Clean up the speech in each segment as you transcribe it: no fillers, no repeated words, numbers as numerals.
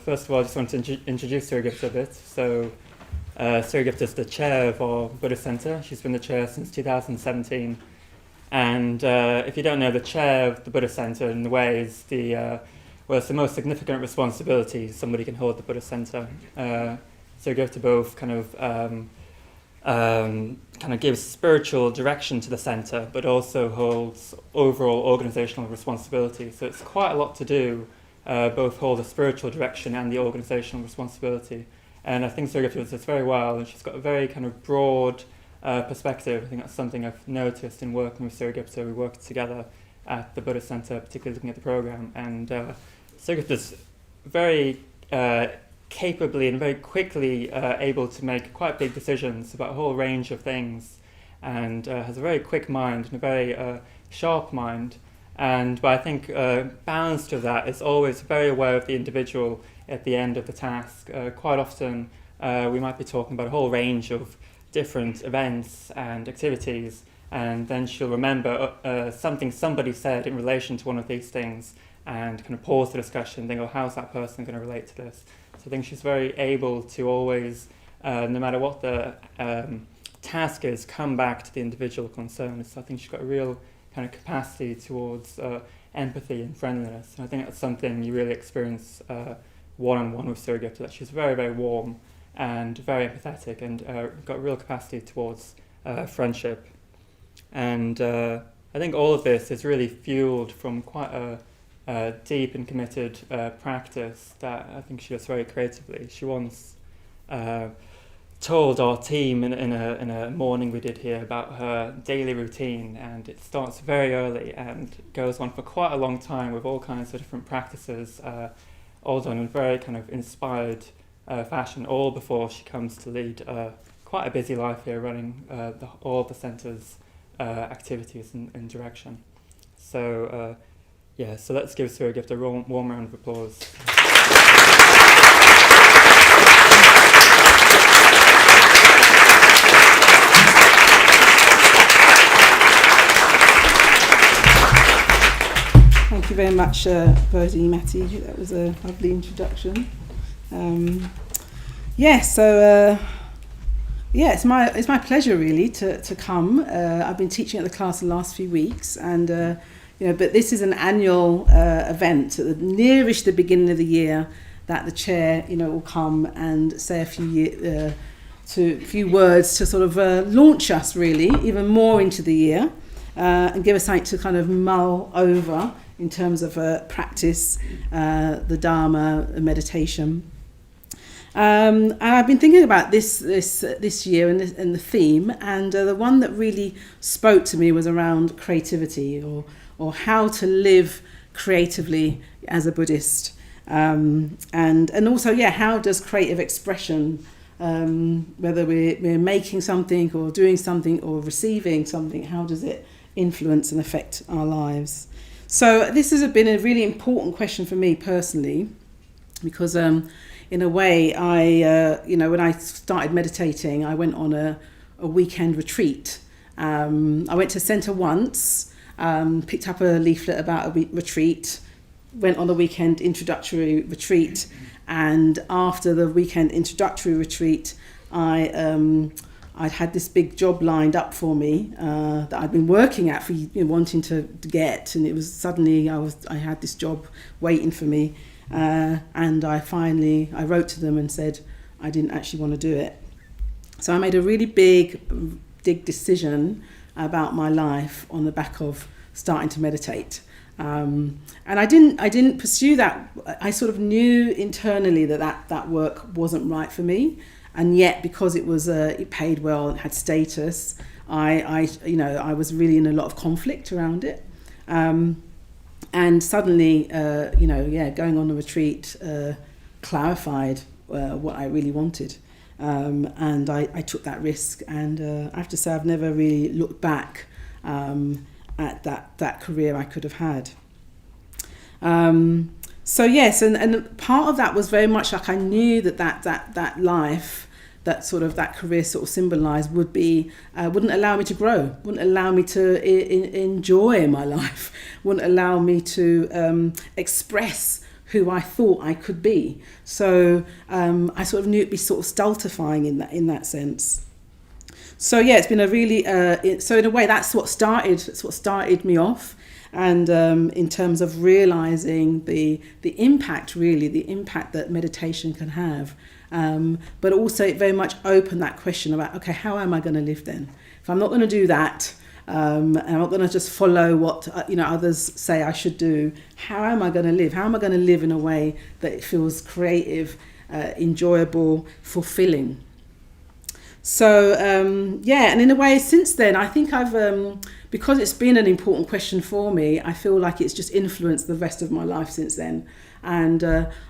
first of all, I just want to introduce Suryagupta a bit. So, Suryagupta is the chair of our Buddhist Center. She's been the chair since 2017. And if you don't know, the chair of the Buddhist Center, in a way, is it's the most significant responsibility somebody can hold at the Buddhist Center. Suryagupta both kind of gives spiritual direction to the center, but also holds overall organizational responsibility. So it's quite a lot to do, both hold the spiritual direction and the organizational responsibility. And I think Suryagupta does this very well, and she's got a very kind of broad perspective. I think that's something I've noticed in working with Suryagupta. We worked together at the Buddhist Center, particularly looking at the program, and Suryagupta's very capably and very quickly able to make quite big decisions about a whole range of things, and has a very quick mind and a very sharp mind. But I think balanced to that is always very aware of the individual at the end of the task. Quite often we might be talking about a whole range of different events and activities, and then she'll remember something somebody said in relation to one of these things and kind of pause the discussion and think, oh, how's that person going to relate to this? So I think she's very able to always, no matter what the task is, come back to the individual concern. So I think she's got a real kind of capacity towards empathy and friendliness. And I think that's something you really experience one-on-one with Suryagupta, that she's very, very warm and very empathetic, and got a real capacity towards friendship. And I think all of this is really fueled from quite a deep and committed practice that I think she does very creatively. She once told our team in a morning we did here about her daily routine, and it starts very early and goes on for quite a long time with all kinds of different practices, all done in a very kind of inspired fashion, all before she comes to lead quite a busy life here, running all the centre's activities and direction. So so let's give Suryagupta a warm round of applause. Thank you very much, Birdie, Matty. That was a lovely introduction. It's my pleasure really to come. I've been teaching at the class the last few weeks, and but this is an annual event nearish the beginning of the year that the chair will come and say a few words to sort of launch us really even more into the year, and give us something to kind of mull over in terms of practice, the Dharma, meditation. And I've been thinking about this year and the theme, and the one that really spoke to me was around creativity, or how to live creatively as a Buddhist, and also how does creative expression, whether we're making something or doing something or receiving something, how does it influence and affect our lives? So this has been a really important question for me personally, because in a way I when I started meditating, I went on a weekend retreat. I went to centre once, picked up a leaflet about a retreat, went on a weekend introductory retreat, and after the weekend introductory retreat, I'd had this big job lined up for me that I'd been working at for wanting to get, and it was suddenly I had this job waiting for me, and I wrote to them and said I didn't actually want to do it. So I made a really big decision about my life on the back of starting to meditate, and I didn't pursue that. I sort of knew internally that work wasn't right for me, and yet because it paid well and had status, I was really in a lot of conflict around it, and suddenly going on the retreat clarified what I really wanted. And I took that risk, and I have to say I've never really looked back at that career I could have had. So yes, and part of that was very much like I knew that life, that career sort of symbolised wouldn't allow me to grow, wouldn't allow me to enjoy my life, wouldn't allow me to express who I thought I could be. So I sort of knew it'd be sort of stultifying in that sense. So yeah, it's been a really so in a way that's what started me off, and in terms of realizing the impact that meditation can have, but also it very much opened that question about, okay, how am I going to live then? If I'm not going to do that, and I'm not going to just follow what others say I should do, how am I going to live? How am I going to live in a way that it feels creative, enjoyable, fulfilling? So and in a way since then I think I've because it's been an important question for me, I feel like it's just influenced the rest of my life since then, and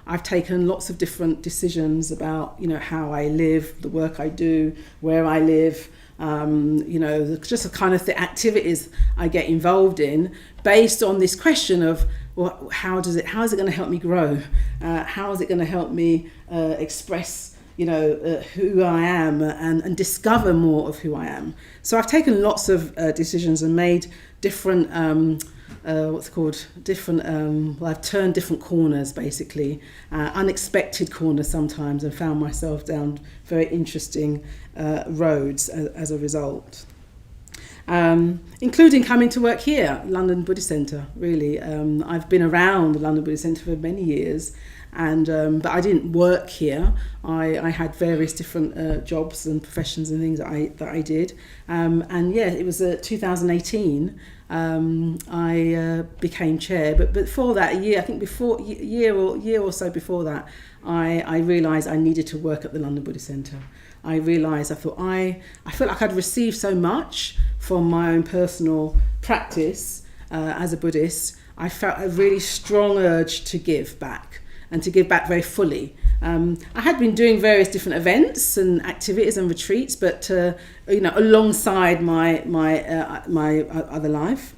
I've taken lots of different decisions about how I live, the work I do, where I live, just the kind of the activities I get involved in based on this question of, well, how is it going to help me grow? How is it going to help me express who I am and discover more of who I am? So I've taken lots of decisions and made different I've turned different corners, basically, unexpected corners sometimes, and found myself down very interesting roads as a result. Including coming to work here, London Buddhist Centre, really. I've been around the London Buddhist Centre for many years, and but I didn't work here. I had various different jobs and professions and things that I did. It was 2018 I became chair, but before that, a year or so before that, I realised I needed to work at the London Buddhist Centre. I felt like I'd received so much from my own personal practice as a Buddhist. I felt a really strong urge to give back, and to give back very fully. I had been doing various different events and activities and retreats, but alongside my other life.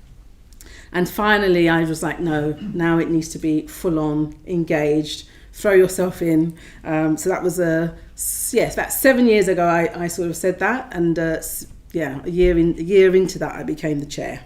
And finally, I was like, no, now it needs to be full on engaged. Throw yourself in. So that was about 7 years ago. I sort of said that, and a year into that, I became the chair.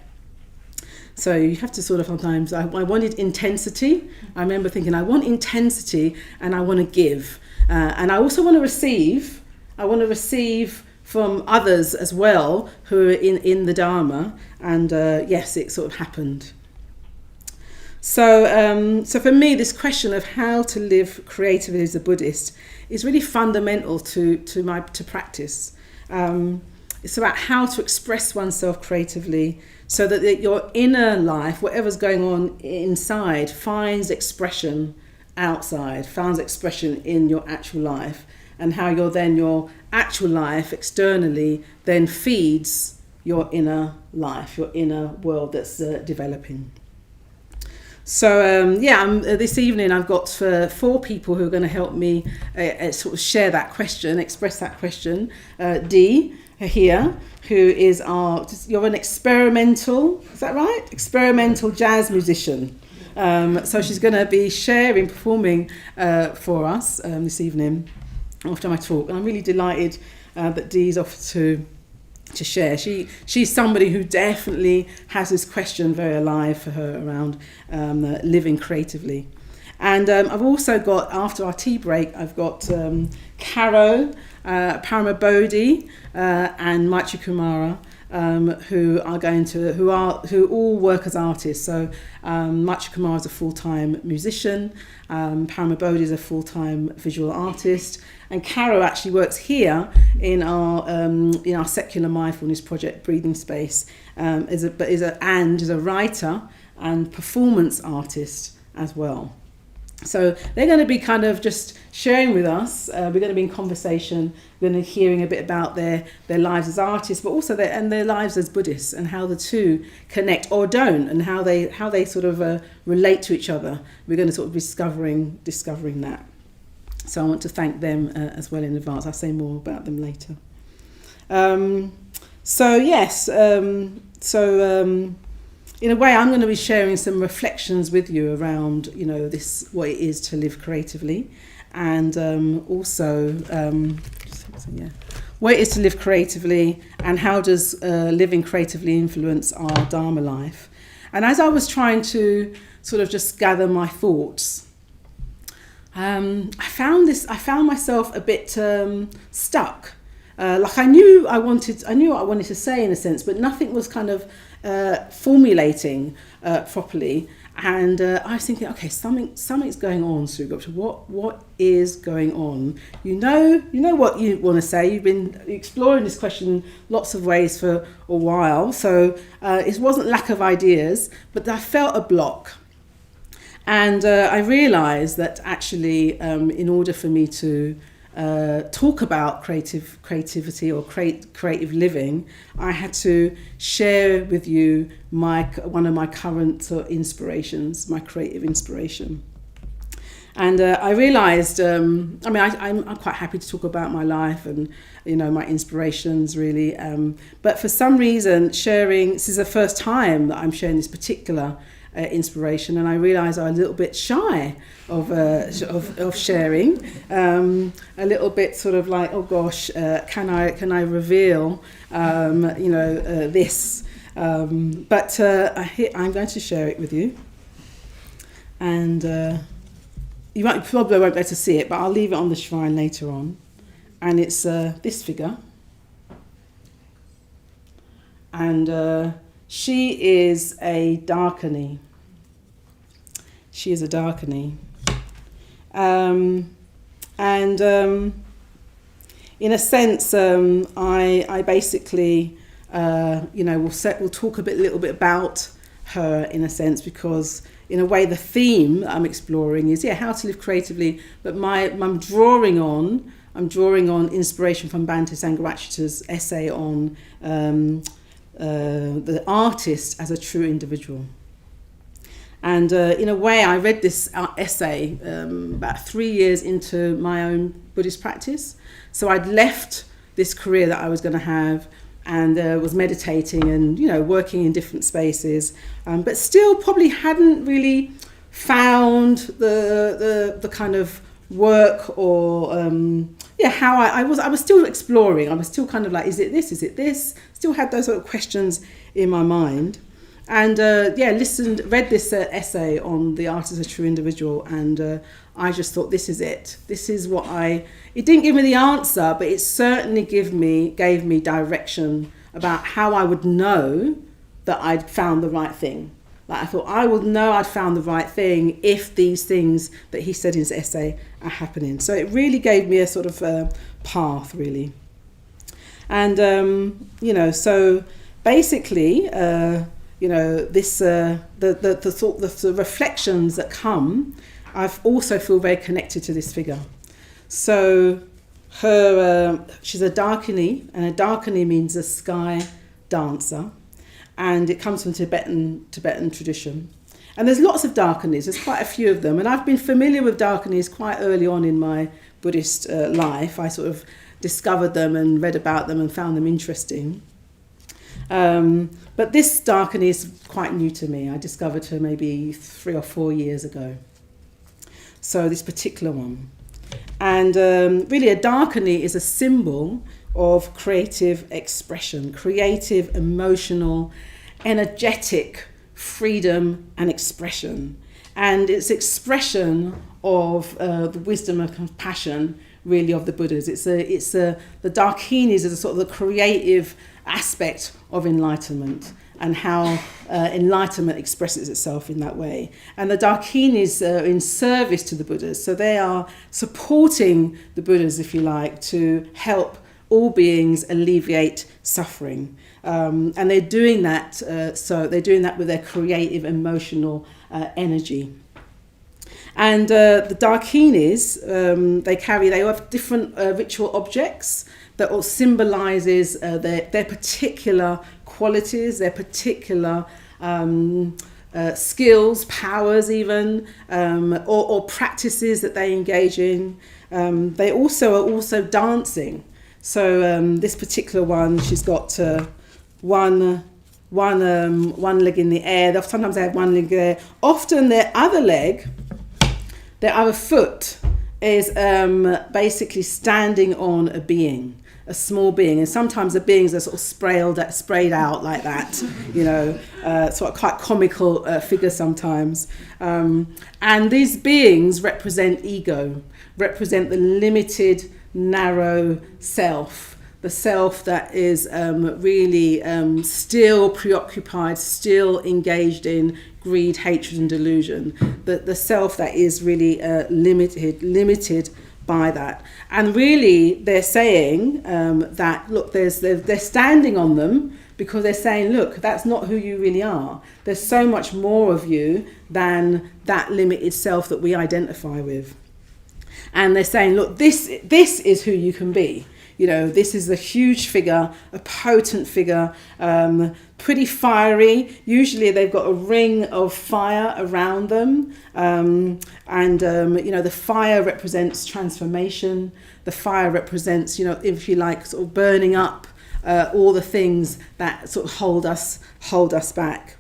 So you have to sort of sometimes, I wanted intensity. I remember thinking, I want intensity and I want to give. And I also want to receive. I want to receive from others as well who are in the Dharma. And yes, it sort of happened. So for me, this question of how to live creatively as a Buddhist is really fundamental to practice. It's about how to express oneself creatively so that your inner life, whatever's going on inside, finds expression outside, finds expression in your actual life, and how your actual life externally then feeds your inner life, your inner world that's developing. So this evening I've got 4 people who are going to help me sort of share that question, express that question. Dee here, who is you're an experimental, is that right? Experimental jazz musician. So she's going to be performing for us this evening after my talk, and I'm really delighted that Dee's offered to share. She's somebody who definitely has this question very alive for her around living creatively. And I've also got, after our tea break, I've got Caro, Paramabodhi, and Maitre Kumara, who all work as artists. So Maitre Kumara is a full-time musician, Paramabodhi is a full-time visual artist, and Caro actually works here in our secular mindfulness project, Breathing Space, is a writer and performance artist as well. So they're going to be kind of just sharing with us. We're going to be in conversation. We're going to be hearing a bit about their lives as artists, but also their lives as Buddhists, and how the two connect or don't, and how they sort of relate to each other. We're going to sort of be discovering that. So I want to thank them as well in advance. I'll say more about them later. In a way, I'm going to be sharing some reflections with you around, what it is to live creatively, and what it is to live creatively, and how does living creatively influence our Dharma life. And as I was trying to sort of just gather my thoughts I found myself a bit stuck. Like I knew what I wanted to say in a sense, but nothing was kind of formulating properly. And I was thinking, okay, something's going on, Suryagupta. What is going on? You know what you want to say. You've been exploring this question lots of ways for a while, so it wasn't lack of ideas, but I felt a block. And I realised that actually, in order for me to talk about creativity or creative living, I had to share with you one of my current inspirations, my creative inspiration. And I realised, I'm quite happy to talk about my life and my inspirations really, but for some reason this is the first time that I'm sharing this particular inspiration, and I realise I'm a little bit shy of sharing, a little bit sort of like, oh gosh, can I reveal this, but I'm going to share it with you, and you probably won't be able to see it, but I'll leave it on the shrine later on, and it's this figure, and she is a Darkini. She is a Darkini. And in a sense, I basically, we'll talk a little bit about her in a sense, because in a way the theme that I'm exploring is how to live creatively. But I'm drawing on inspiration from Bhante Sangharachita's essay on the artist as a true individual. And in a way, I read this essay about 3 years into my own Buddhist practice. So I'd left this career that I was going to have, and was meditating and working in different spaces, but still probably hadn't really found the kind of work or how I was still exploring. I was still kind of like, is it this? Still had those sort of questions in my mind. And read this essay on the artist as a true individual, and I just thought, this is it. This is what it didn't give me the answer, but it certainly gave me direction about how I would know that I'd found the right thing. Like I thought, I would know I'd found the right thing if these things that he said in his essay are happening. So it really gave me a sort of path, really. And so basically, this the reflections that come, I also feel very connected to this figure. So she's a Darkini, and a Darkini means a sky dancer, and it comes from Tibetan tradition. And there's lots of Darkinis. There's quite a few of them, and I've been familiar with Darkinis quite early on in my Buddhist life. I sort of discovered them and read about them and found them interesting. But this Darkini is quite new to me. I discovered her maybe 3 or 4 years ago. So this particular one. And really a Darkini is a symbol of creative expression, creative, emotional, energetic freedom and expression. And it's expression of the wisdom and compassion really of the Buddhas. The Darkinis is a sort of the creative aspect of enlightenment, and how enlightenment expresses itself in that way. And the Darkinis are in service to the Buddhas, so they are supporting the Buddhas, if you like, to help all beings alleviate suffering. And they're doing that. So they're doing that with their creative, emotional energy. And the Darkinis, they have different ritual objects that all symbolises their particular qualities, their particular skills, powers even, or practices that they engage in. They are also dancing. So this particular one, she's got one leg in the air. Sometimes they have one leg there. Often their other foot is basically standing on a being, a small being, and sometimes the beings are sort of sprayed out like that, sort of quite comical figure sometimes. And these beings represent ego, represent the limited, narrow self, the self that is really still preoccupied, still engaged in greed, hatred and delusion, the self that is really limited by that. And really they're saying that, look, they're standing on them because they're saying, look, that's not who you really are. There's so much more of you than that limited self that we identify with. And they're saying, look, this is who you can be. This is a huge figure, a potent figure, pretty fiery. Usually they've got a ring of fire around them. The fire represents transformation. The fire represents, if you like, sort of burning up all the things that sort of hold us back.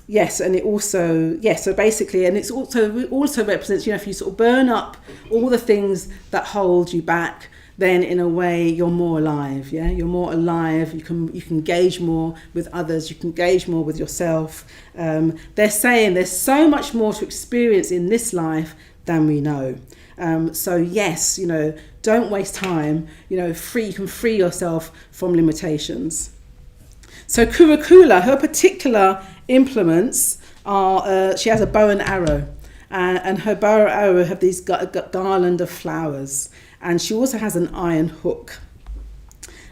Yes, and it also, so basically, and it also represents, if you sort of burn up all the things that hold you back, then in a way you're more alive, you're more alive, you can engage more with others, you can engage more with yourself. They're saying there's so much more to experience in this life than we know. So yes, don't waste time, you can free yourself from limitations. So Kurukula, her particular implements are, she has a bow and arrow, and her bow and arrow have these garland of flowers, and she also has an iron hook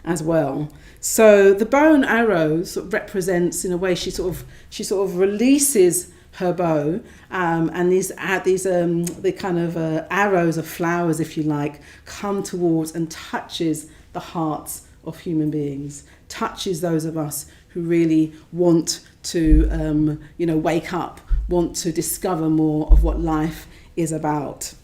as well. So the bow and arrow sort of represents, in a way, she sort of releases her bow, and the kind of arrows of flowers, if you like, come towards and touches the hearts of human beings, touches those of us who really want to, wake up, want to discover more of what life is about.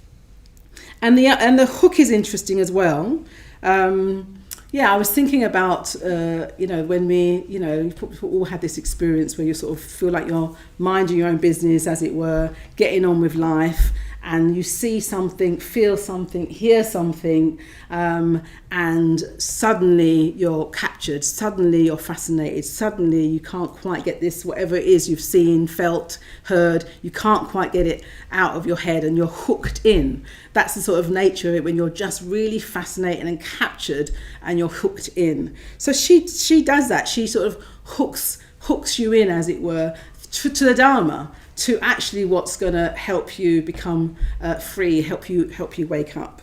And the hook is interesting as well. I was thinking about, when we, people all had this experience where you sort of feel like you're minding your own business, as it were, getting on with life, and you see something, feel something, hear something, and suddenly you're captured, suddenly you're fascinated, suddenly you can't quite get this, whatever it is you've seen, felt, heard, you can't quite get it out of your head and you're hooked in. That's the sort of nature of it, when you're just really fascinated and captured and you're hooked in. So she does that. She sort of hooks you in, as it were, to the Dharma, to actually what's going to help you become free, help you wake up.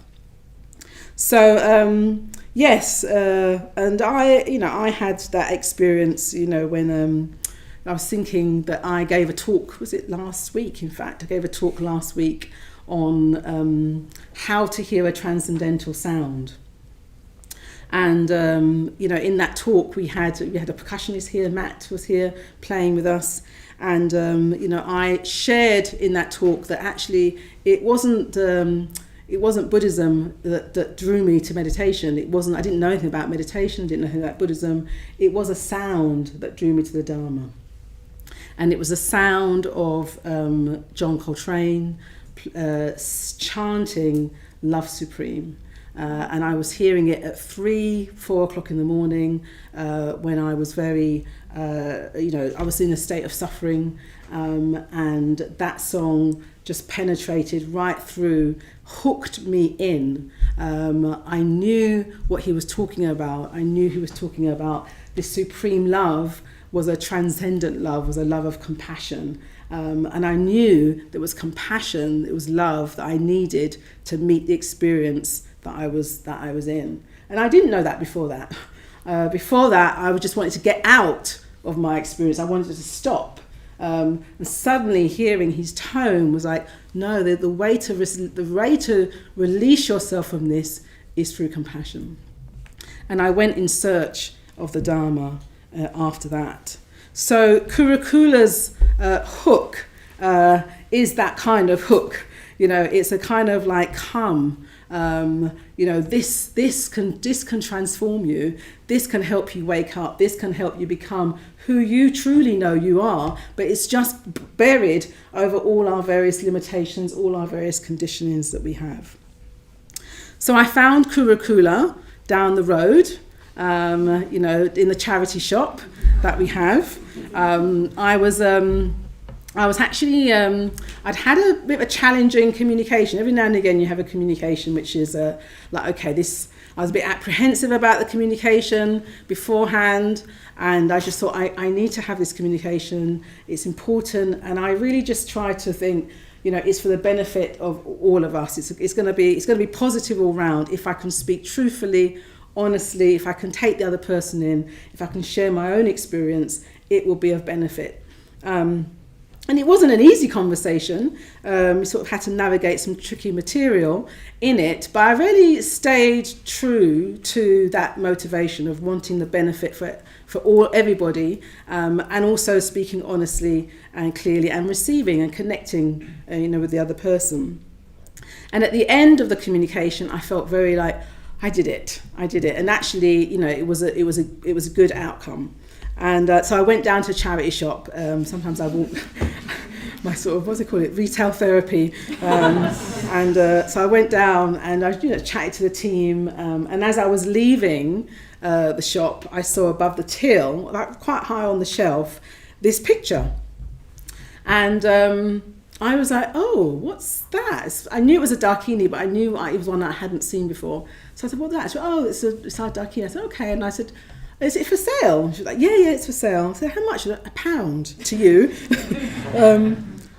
So and I had that experience, when I was thinking that I gave a talk. Was it last week? In fact, I gave a talk last week on how to hear a transcendental sound. And in that talk we had a percussionist here. Matt was here playing with us. And I shared in that talk that actually it wasn't Buddhism that drew me to meditation. I didn't know anything about meditation, didn't know anything about Buddhism. It was a sound that drew me to the Dharma. And it was a sound of John Coltrane chanting Love Supreme. And I was hearing it at 3-4 o'clock in the morning when I was very, I was in a state of suffering, and that song just penetrated right through, hooked me in. I knew what he was talking about. I knew he was talking about this supreme love was a transcendent love, was a love of compassion. And I knew there was compassion, it was love that I needed to meet the experience that I was in. And I didn't know that before that. Before that, I just wanted to get out of my experience. I wanted to stop. And suddenly hearing his tone was like, no, the way to release yourself from this is through compassion. And I went in search of the Dharma after that. So Kurukula's hook is that kind of hook. It's a kind of like, come, this can transform you. This can help you wake up. This can help you become who you truly know you are. But it's just buried over all our various limitations, all our various conditionings that we have. So I found Kurukula down the road, in the charity shop that we have. I was actually, I'd had a bit of a challenging communication. Every now and again you have a communication which is I was a bit apprehensive about the communication beforehand, and I just thought I need to have this communication, it's important, and I really just tried to think, it's for the benefit of all of us. It's going to be positive all round if I can speak truthfully, honestly, if I can take the other person in, if I can share my own experience, it will be of benefit. And it wasn't an easy conversation. We sort of had to navigate some tricky material in it, but I really stayed true to that motivation of wanting the benefit for everybody, and also speaking honestly and clearly and receiving and connecting, with the other person. And at the end of the communication, I felt very like, I did it. And actually, it was a good outcome. And so I went down to a charity shop. Sometimes I walk my sort of, retail therapy. So I went down and I chatted to the team. And as I was leaving the shop, I saw above the till, like quite high on the shelf, this picture. And I was like, oh, what's that? I knew it was a Dakini, but I knew it was one that I hadn't seen before. So I said, what's that? She said, it's our Dakini. I said, okay. And I said, is it for sale? She was like, yeah, it's for sale. I said, how much? £1 to you.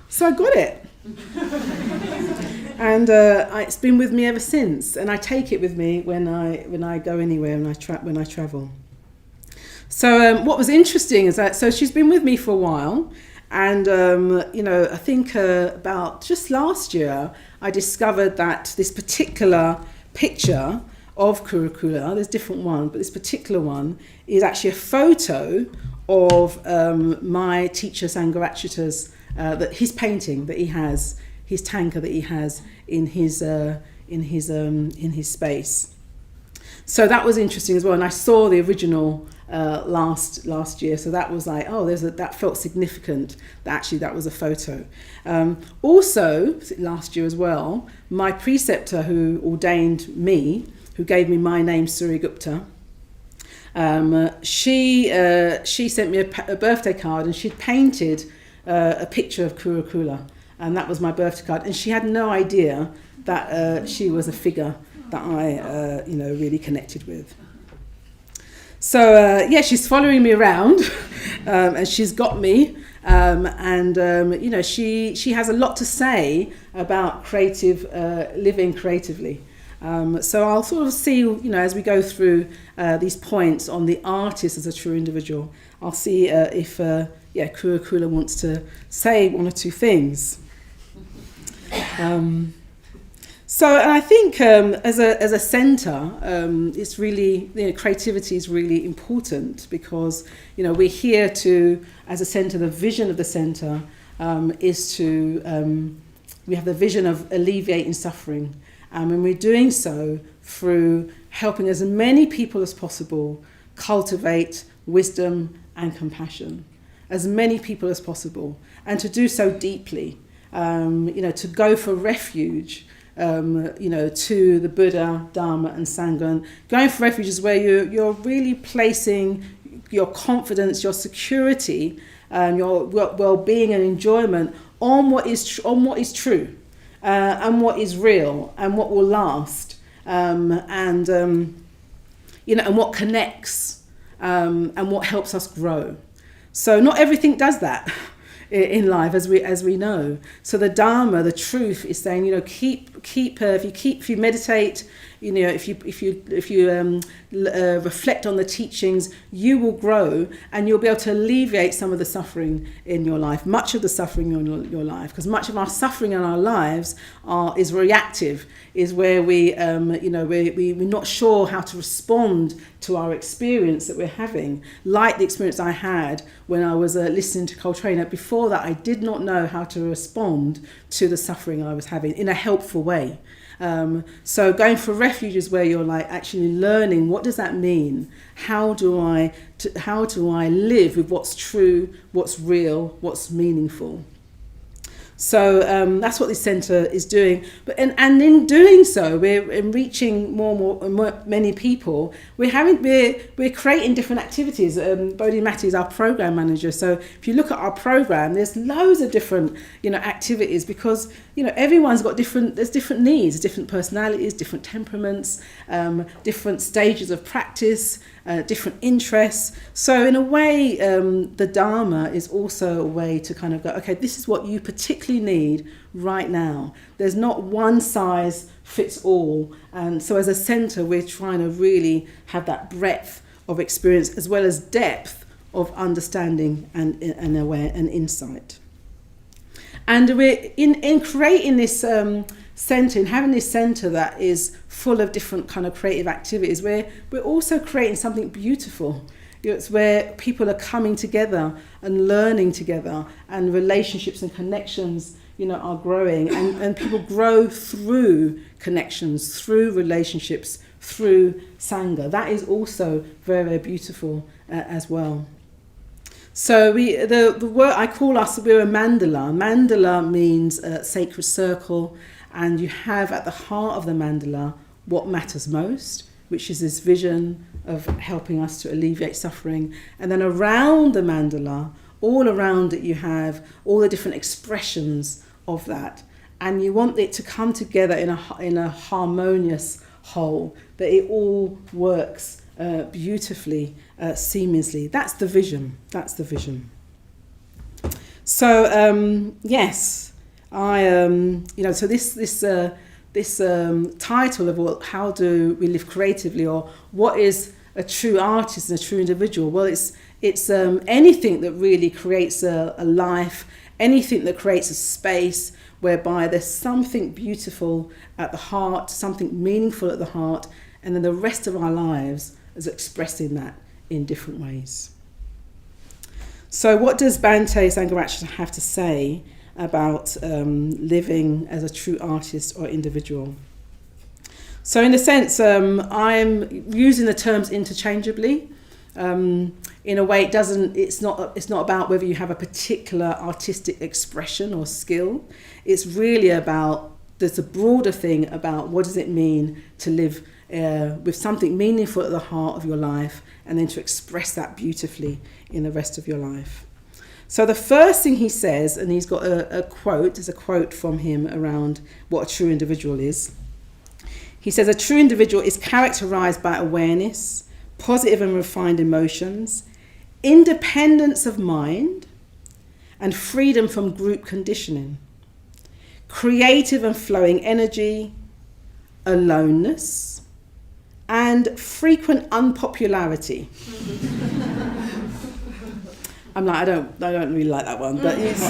So I got it. And it's been with me ever since. And I take it with me when I go anywhere and when I travel. So what was interesting is that, so she's been with me for a while. And, I think about just last year, I discovered that this particular picture of Kurukula, there's different ones, but this particular one is actually a photo of my teacher Sangha his painting that he has, his tanka that he has in his space. So that was interesting as well, and I saw the original last year, so that was like, that felt significant that actually that was a photo. Also last year as well, my preceptor who ordained me, who gave me my name, Suryagupta, she sent me a birthday card, and she'd painted a picture of Kurukula, and that was my birthday card, and she had no idea that she was a figure that I really connected with. So she's following me around, and she's got me, she has a lot to say about living creatively. So I'll sort of see, as we go through these points on the artist as a true individual, I'll see if Kurukula wants to say one or two things. And I think as a centre, it's really, creativity is really important, because, we're here to, as a centre, the vision of the centre is to, we have the vision of alleviating suffering. And we're doing so through helping as many people as possible cultivate wisdom and compassion, as many people as possible, and to do so deeply, to go for refuge, to the Buddha, Dharma and Sangha. And going for refuge is where you're really placing your confidence, your security, your well-being and enjoyment on what is true. And what is real, and what will last, and what connects, and what helps us grow. So not everything does that in life, as we know. So the Dharma, the truth, is saying, if you meditate, if you reflect on the teachings, you will grow and you'll be able to alleviate some of the suffering in your life, much of the suffering in your life, because much of our suffering in our lives is reactive, is where we're not sure how to respond to our experience that we're having, like the experience I had when I was listening to Coltrane. Before that, I did not know how to respond to the suffering I was having in a helpful way. So going for refuge is where you're like actually learning, what does that mean? How do I live with what's true, what's real, what's meaningful? So that's what this centre is doing. But and in doing so, we're reaching many people. We're creating different activities. Bodhi Matti is our program manager. So if you look at our program, there's loads of different activities, because everyone's got there's different needs, different personalities, different temperaments, different stages of practice, different interests. So in a way, the Dharma is also a way to kind of go, okay, this is what you particularly need right now. There's not one size fits all. And so as a centre, we're trying to really have that breadth of experience as well as depth of understanding and insight. And we're in creating this centre, and having this centre that is full of different kind of creative activities, we're also creating something beautiful. It's where people are coming together and learning together, and relationships and connections, are growing, and people grow through connections, through relationships, through Sangha. That is also very, very beautiful as well. So the word I call us, we're a mandala. Mandala means sacred circle, and you have at the heart of the mandala what matters most, which is this vision of helping us to alleviate suffering. And then around the mandala, all around it, you have all the different expressions of that. And you want it to come together in a harmonious whole, that it all works beautifully, seamlessly. That's the vision. That's the vision. So yes, so this title of how do we live creatively, or what is a true artist and a true individual? Well, it's anything that really creates a life, anything that creates a space whereby there's something beautiful at the heart, something meaningful at the heart, and then the rest of our lives is expressing that in different ways. So what does Bhante Sangharakshita have to say about living as a true artist or individual? So in a sense, I'm using the terms interchangeably. In a way, it's not about whether you have a particular artistic expression or skill. It's really about, there's a broader thing about what does it mean to live with something meaningful at the heart of your life, and then to express that beautifully in the rest of your life. So the first thing he says, and he's got a quote, there's a quote from him around what a true individual is. He says, a true individual is characterized by awareness, positive and refined emotions, independence of mind, and freedom from group conditioning, creative and flowing energy, aloneness, and frequent unpopularity. I'm like, I don't really like that one, but it's,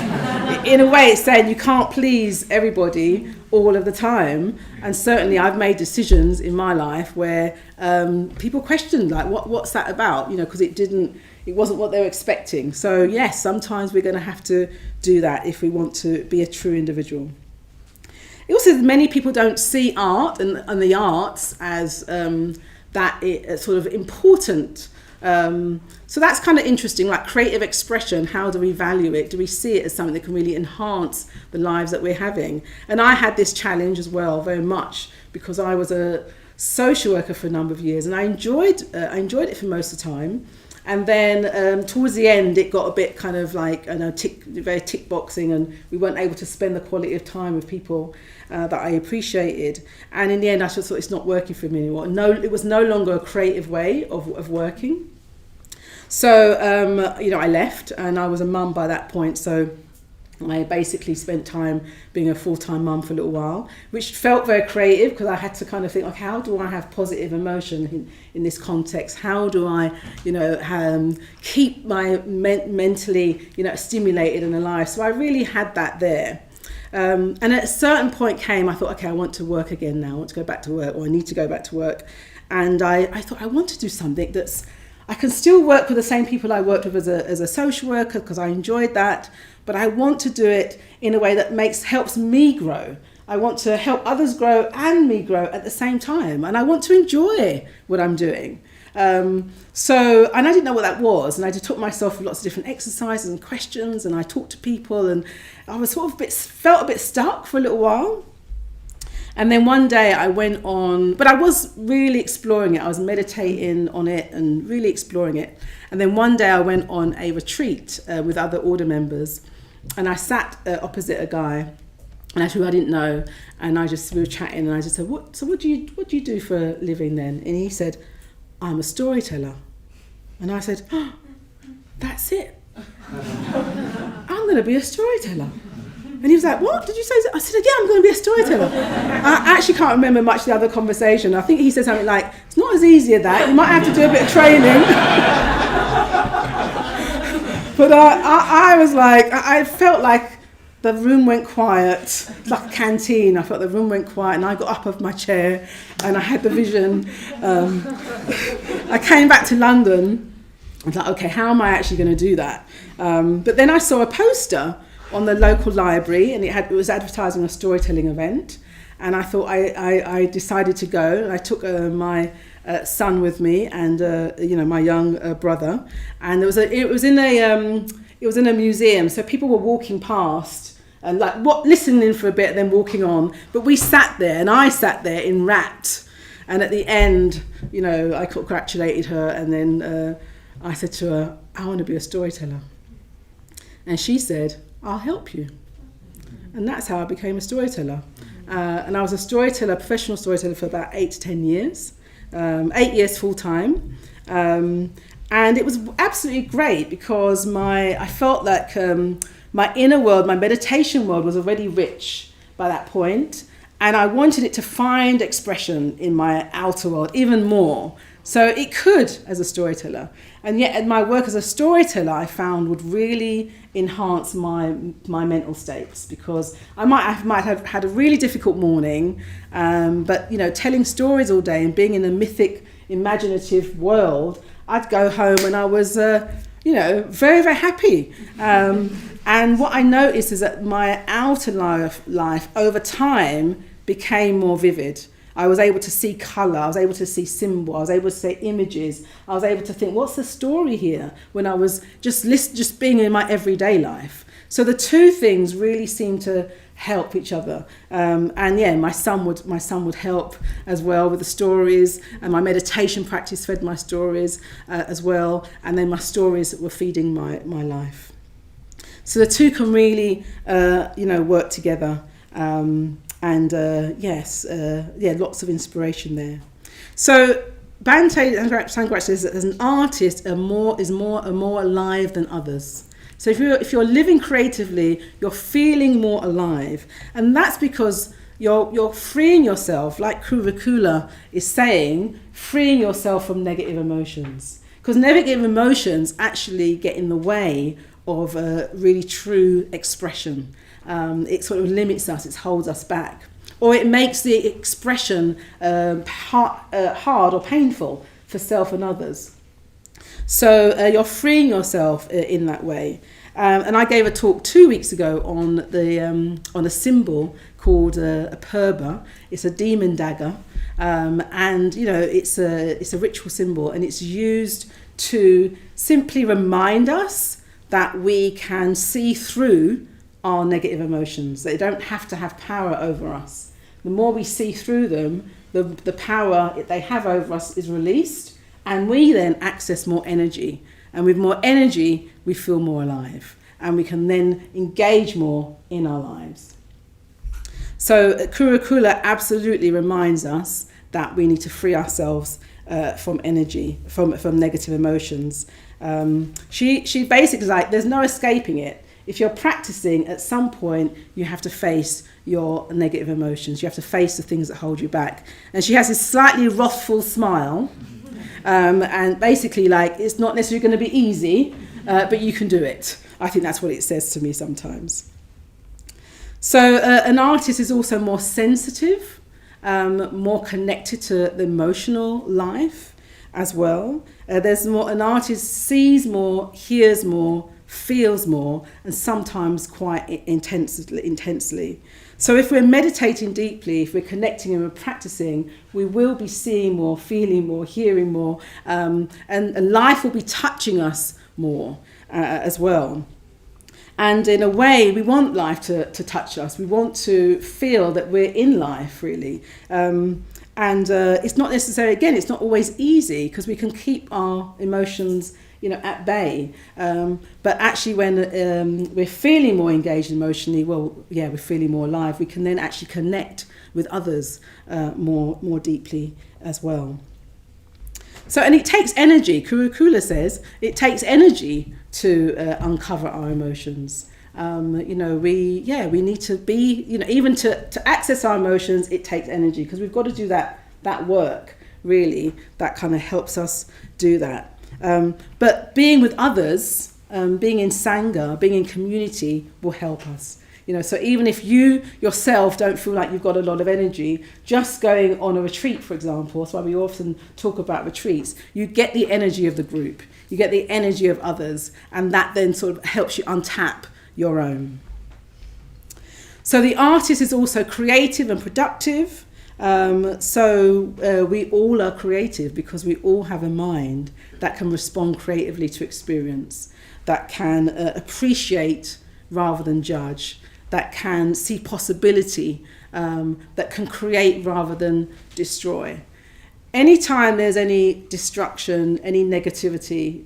in a way it's saying you can't please everybody all of the time. And certainly I've made decisions in my life where people questioned, like, what's that about? Because it wasn't what they were expecting. So yes, sometimes we're going to have to do that if we want to be a true individual. It also says many people don't see art and the arts as sort of important. So that's kind of interesting, like creative expression. How do we value it? Do we see it as something that can really enhance the lives that we're having? And I had this challenge as well, very much, because I was a social worker for a number of years, and I enjoyed it for most of the time. And then towards the end, it got a bit kind of like, very tick boxing, and we weren't able to spend the quality of time with people that I appreciated. And in the end, I just thought it's not working for me anymore. No, it was no longer a creative way of working. So, I left, and I was a mum by that point. So I basically spent time being a full-time mum for a little while, which felt very creative because I had to kind of think, like, how do I have positive emotion in this context? How do I, keep my mentally, stimulated and alive? So I really had that there. And at a certain point I thought, okay, I want to work again now. I want to go back to work, or I need to go back to work. And I thought I want to do something I can still work with the same people I worked with as a social worker because I enjoyed that, but I want to do it in a way that helps me grow. I want to help others grow and me grow at the same time, and I want to enjoy what I'm doing. And I didn't know what that was, and I just took myself through lots of different exercises and questions, and I talked to people, and I was felt a bit stuck for a little while. And then one day I went on, but I was really exploring it. I was meditating on it and really exploring it. And then one day I went on a retreat with other order members, and I sat opposite a guy, and actually I didn't know. And we were chatting, and I just said, what do you do for a living then? And he said, I'm a storyteller. And I said, oh, that's it. I'm going to be a storyteller. And he was like, what did you say? I said, yeah, I'm going to be a storyteller. I actually can't remember much of the other conversation. I think he said something like, it's not as easy as that. You might have to do a bit of training. But I was like, I felt like the room went quiet, like a canteen. I felt the room went quiet, and I got up off my chair and I had the vision. I came back to London. I was like, okay, how am I actually going to do that? But then I saw a poster on the local library, and it was advertising a storytelling event, and I thought I decided to go. And I took my son with me, and my young brother, and it was in a museum, so people were walking past and listening for a bit, and then walking on. But we sat there, and I sat there enwrapped. And at the end, I congratulated her, and then I said to her, I want to be a storyteller. And she said, I'll help you. And that's how I became a storyteller. And I was a professional storyteller for about 8 to 10 years, 8 years full time. And it was absolutely great because I felt like my inner world, my meditation world was already rich by that point. And I wanted it to find expression in my outer world even more. So it could as a storyteller. And yet my work as a storyteller I found would really enhance my mental states, because I might have had a really difficult morning, but telling stories all day and being in a mythic, imaginative world, I'd go home and I was very, very happy. And what I noticed is that my outer life over time became more vivid. I was able to see colour, I was able to see symbol, I was able to see images, I was able to think, what's the story here, when I was just being in my everyday life. So the two things really seemed to help each other. My son would help as well with the stories, and my meditation practice fed my stories as well, and then my stories were feeding my life. So the two can really work together. Lots of inspiration there. So Bhante Sangha says that as an artist, are more alive than others. So if you're living creatively, you're feeling more alive, and that's because you're freeing yourself, like Kurukula is saying, freeing yourself from negative emotions, because negative emotions actually get in the way of a really true expression. It sort of limits us, it holds us back, or it makes the expression hard or painful for self and others. So you're freeing yourself in that way. And I gave a talk 2 weeks ago on a symbol called a purba. It's a demon dagger, and it's a ritual symbol, and it's used to simply remind us that we can see through our negative emotions. They don't have to have power over us. The more we see through them, the power they have over us is released, and we then access more energy. And with more energy, we feel more alive, and we can then engage more in our lives. So Kurukula absolutely reminds us that we need to free ourselves from energy, from negative emotions. She basically is like, there's no escaping it. if you're practicing, at some point you have to face your negative emotions. You have to face the things that hold you back. And she has this slightly wrathful smile, and basically like, it's not necessarily going to be easy, but you can do it. I think that's what it says to me sometimes. So an artist is also more sensitive, more connected to the emotional life as well. There's more, an artist sees more, hears more, feels more, and sometimes quite intensely. So if we're meditating deeply, if we're connecting and we're practicing, we will be seeing more, feeling more, hearing more, and life will be touching us more as well. And in a way, we want life to touch us. We want to feel that we're in life, really. And it's not necessarily, again, it's not always easy, because we can keep our emotions, at bay. But actually, when we're feeling more engaged emotionally, we're feeling more alive. We can then actually connect with others more deeply as well. So, and it takes energy. Kurukula says it takes energy to uncover our emotions. We need to be, even to access our emotions, it takes energy, because we've got to do that work, really, that kind of helps us do that. But being with others, being in Sangha, being in community will help us. So even if you yourself don't feel like you've got a lot of energy, just going on a retreat, for example, that's why we often talk about retreats, you get the energy of the group, you get the energy of others, and that then sort of helps you untap your own. So the artist is also creative and productive. We all are creative, because we all have a mind that can respond creatively to experience, that can appreciate rather than judge, that can see possibility, that can create rather than destroy. Anytime there's any destruction, any negativity,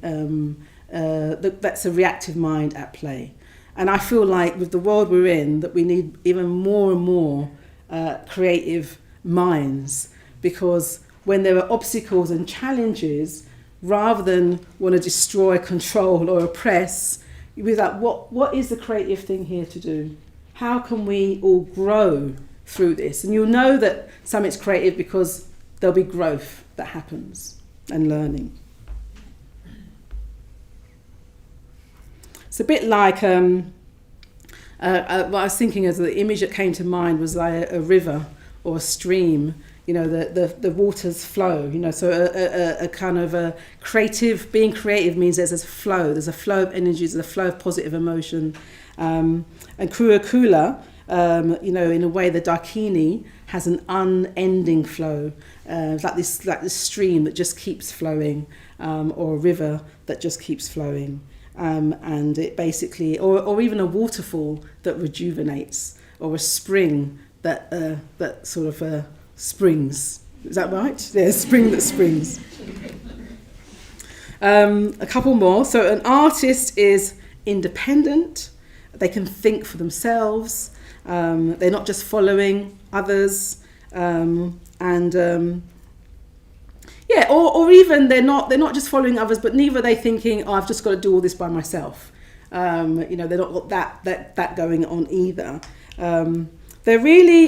that's a reactive mind at play. And I feel like with the world we're in, that we need even more and more creative minds, because when there are obstacles and challenges, rather than want to destroy, control or oppress, you'll be like, what is the creative thing here to do? How can we all grow through this? And you'll know that something's creative because there'll be growth that happens and learning. It's a bit like what I was thinking as the image that came to mind was like a river or a stream. The waters flow. So a kind of a creative, being creative means there's a flow. There's a flow of energies, there's a flow of positive emotion. And Kurukula, in a way, the Dakini has an unending flow. It's like this stream that just keeps flowing, or a river that just keeps flowing. And it basically, or even a waterfall that rejuvenates, or a spring that sort of springs. Is that right? Yeah, spring that springs. A couple more. So an artist is independent. They can think for themselves. They're not just following others. Or even they're not just following others, but neither are they thinking, I've just got to do all this by myself. They're not got that going on either. They're really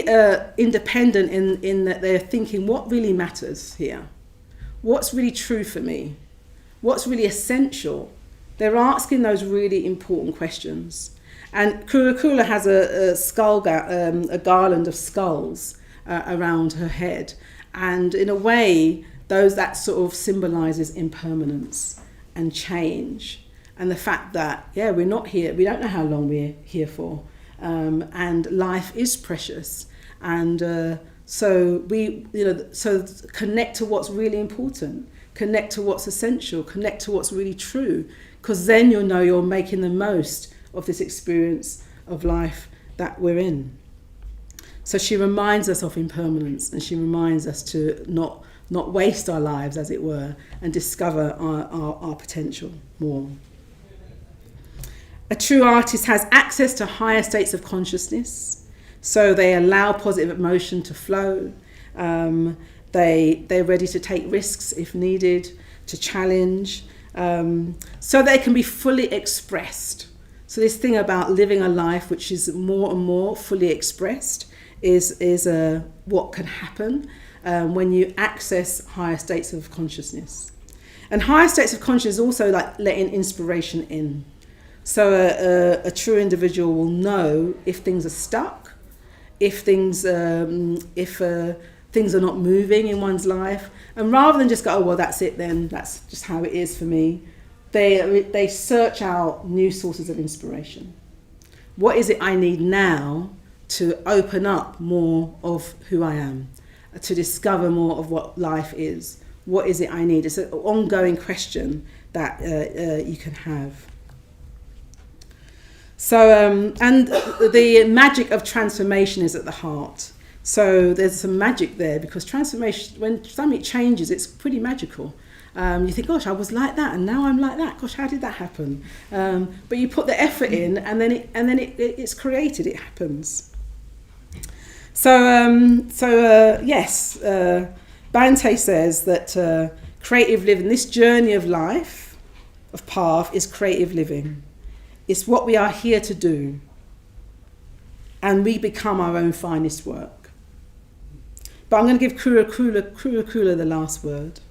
independent in that they're thinking, what really matters here? What's really true for me? What's really essential? They're asking those really important questions. And Kurukula has a garland of skulls around her head. And in a way, that sort of symbolises impermanence and change. And the fact that, we're not here, we don't know how long we're here for. And life is precious. And so connect to what's really important, connect to what's essential, connect to what's really true, because then you'll know you're making the most of this experience of life that we're in. So she reminds us of impermanence, and she reminds us to not waste our lives, as it were, and discover our potential more. A true artist has access to higher states of consciousness, so they allow positive emotion to flow. They're ready to take risks if needed, to challenge, so they can be fully expressed. So this thing about living a life which is more and more fully expressed is what can happen when you access higher states of consciousness. And higher states of consciousness is also like letting inspiration in. So a true individual will know if things are stuck, if things are not moving in one's life, and rather than just go, oh well, that's it then, that's just how it is for me. They search out new sources of inspiration. What is it I need now to open up more of who I am, to discover more of what life is? What is it I need? It's an ongoing question that you can have. So, and the magic of transformation is at the heart. So there's some magic there, because transformation, when something changes, it's pretty magical. You think, gosh, I was like that, and now I'm like that. Gosh, how did that happen? But you put the effort in, and then it's created. It happens. So yes, Bhante says that creative living, this journey of life, of path, is creative living. It's what we are here to do, and we become our own finest work. But I'm going to give Kula the last word,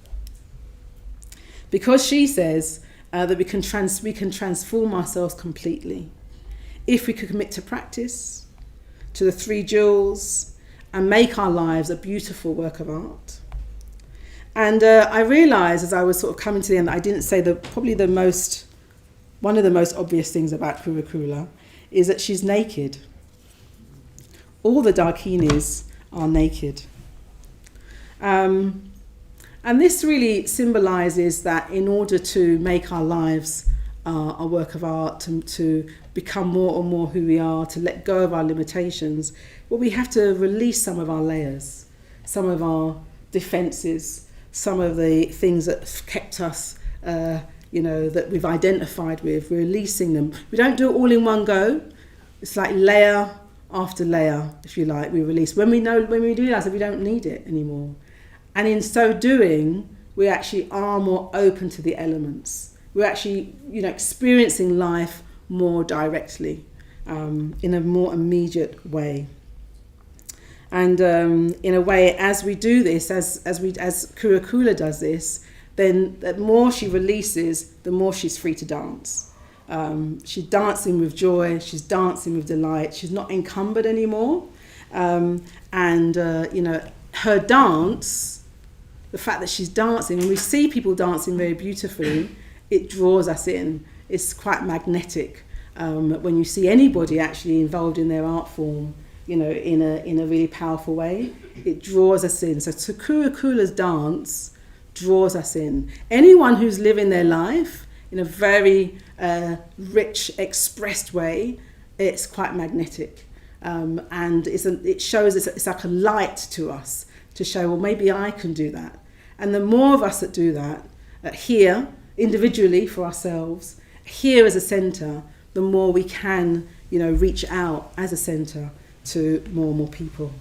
because she says that we can transform ourselves completely if we could commit to practice, to the 3 jewels, and make our lives a beautiful work of art. And I realised as I was sort of coming to the end that I didn't say one of the most obvious things about Kula is that she's naked. All the Dakinis are naked. And this really symbolises that in order to make our lives a work of art, to become more and more who we are, to let go of our limitations, well, we have to release some of our layers, some of our defences, some of the things that have kept us, that we've identified with, we're releasing them. We don't do it all in one go. It's like layer after layer, if you like, we release. When we realise that we don't need it anymore. And in so doing, we actually are more open to the elements. We're actually, experiencing life more directly, in a more immediate way. And in a way, as we do this, as Kula does this, then the more she releases, the more she's free to dance. She's dancing with joy, she's dancing with delight, she's not encumbered anymore. Her dance, the fact that she's dancing, when we see people dancing very beautifully, it draws us in. It's quite magnetic. When you see anybody actually involved in their art form, in a really powerful way, it draws us in. So Kula's dance draws us in. Anyone who's living their life in a very rich, expressed way, it's quite magnetic. And it shows it's like a light to us to show, well, maybe I can do that. And the more of us that do that, here, individually for ourselves, here as a centre, the more we can, reach out as a centre to more and more people.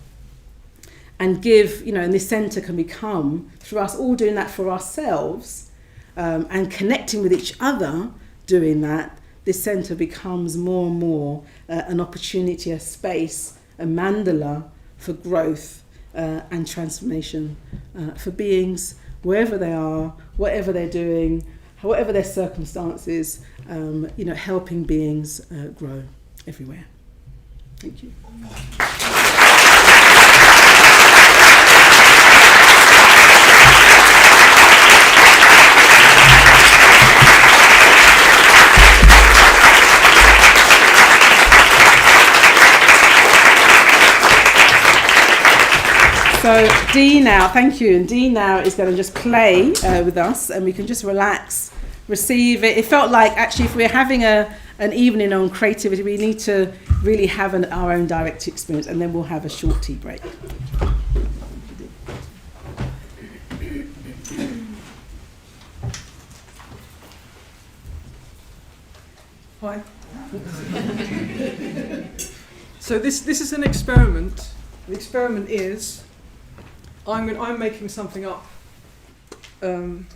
And give, and this centre can become, through us all doing that for ourselves, and connecting with each other doing that, this centre becomes more and more an opportunity, a space, a mandala for growth and transformation for beings, wherever they are, whatever they're doing, whatever their circumstances, helping beings grow everywhere. Thank you. So Dee now, thank you, and Dee now is going to just play with us, and we can just relax, receive it. It felt like actually if we're having an evening on creativity, we need to really have our own direct experience, and then we'll have a short tea break. Hi. So this is an experiment. The experiment is I'm making something up. I'm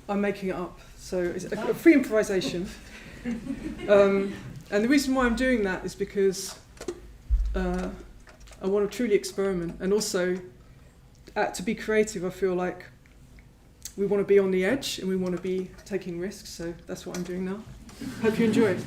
making it up. So it's a free improvisation. And the reason why I'm doing that is because I want to truly experiment, and also to be creative. I feel like we want to be on the edge and we want to be taking risks, so that's what I'm doing now. Hope you enjoy it.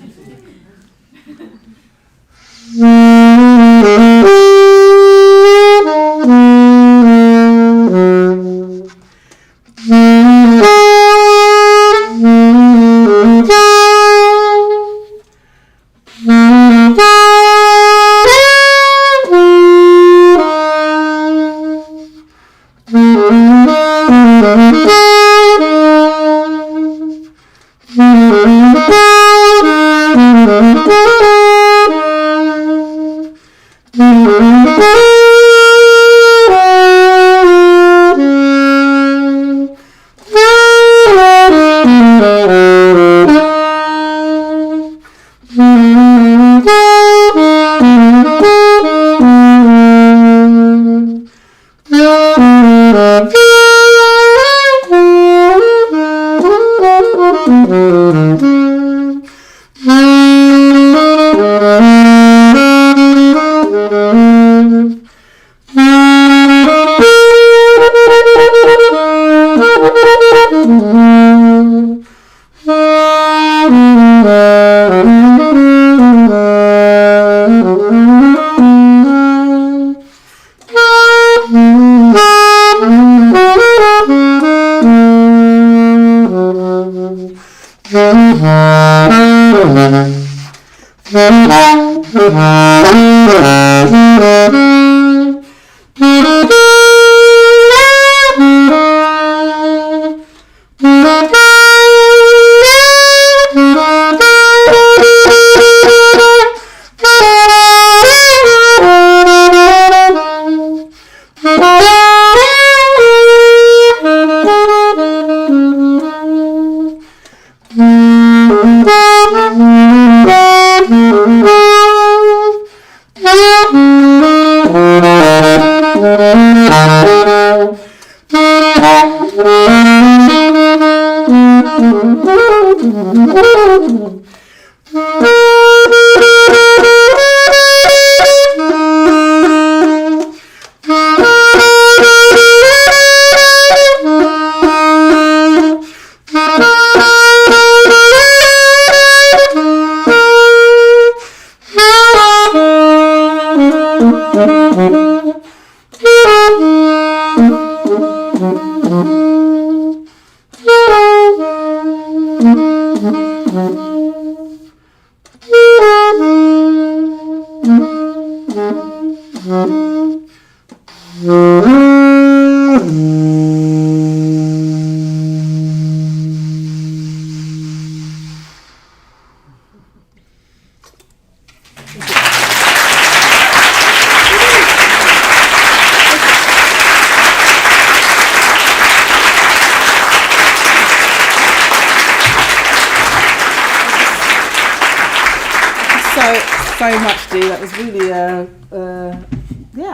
So much, Dee. That was really, I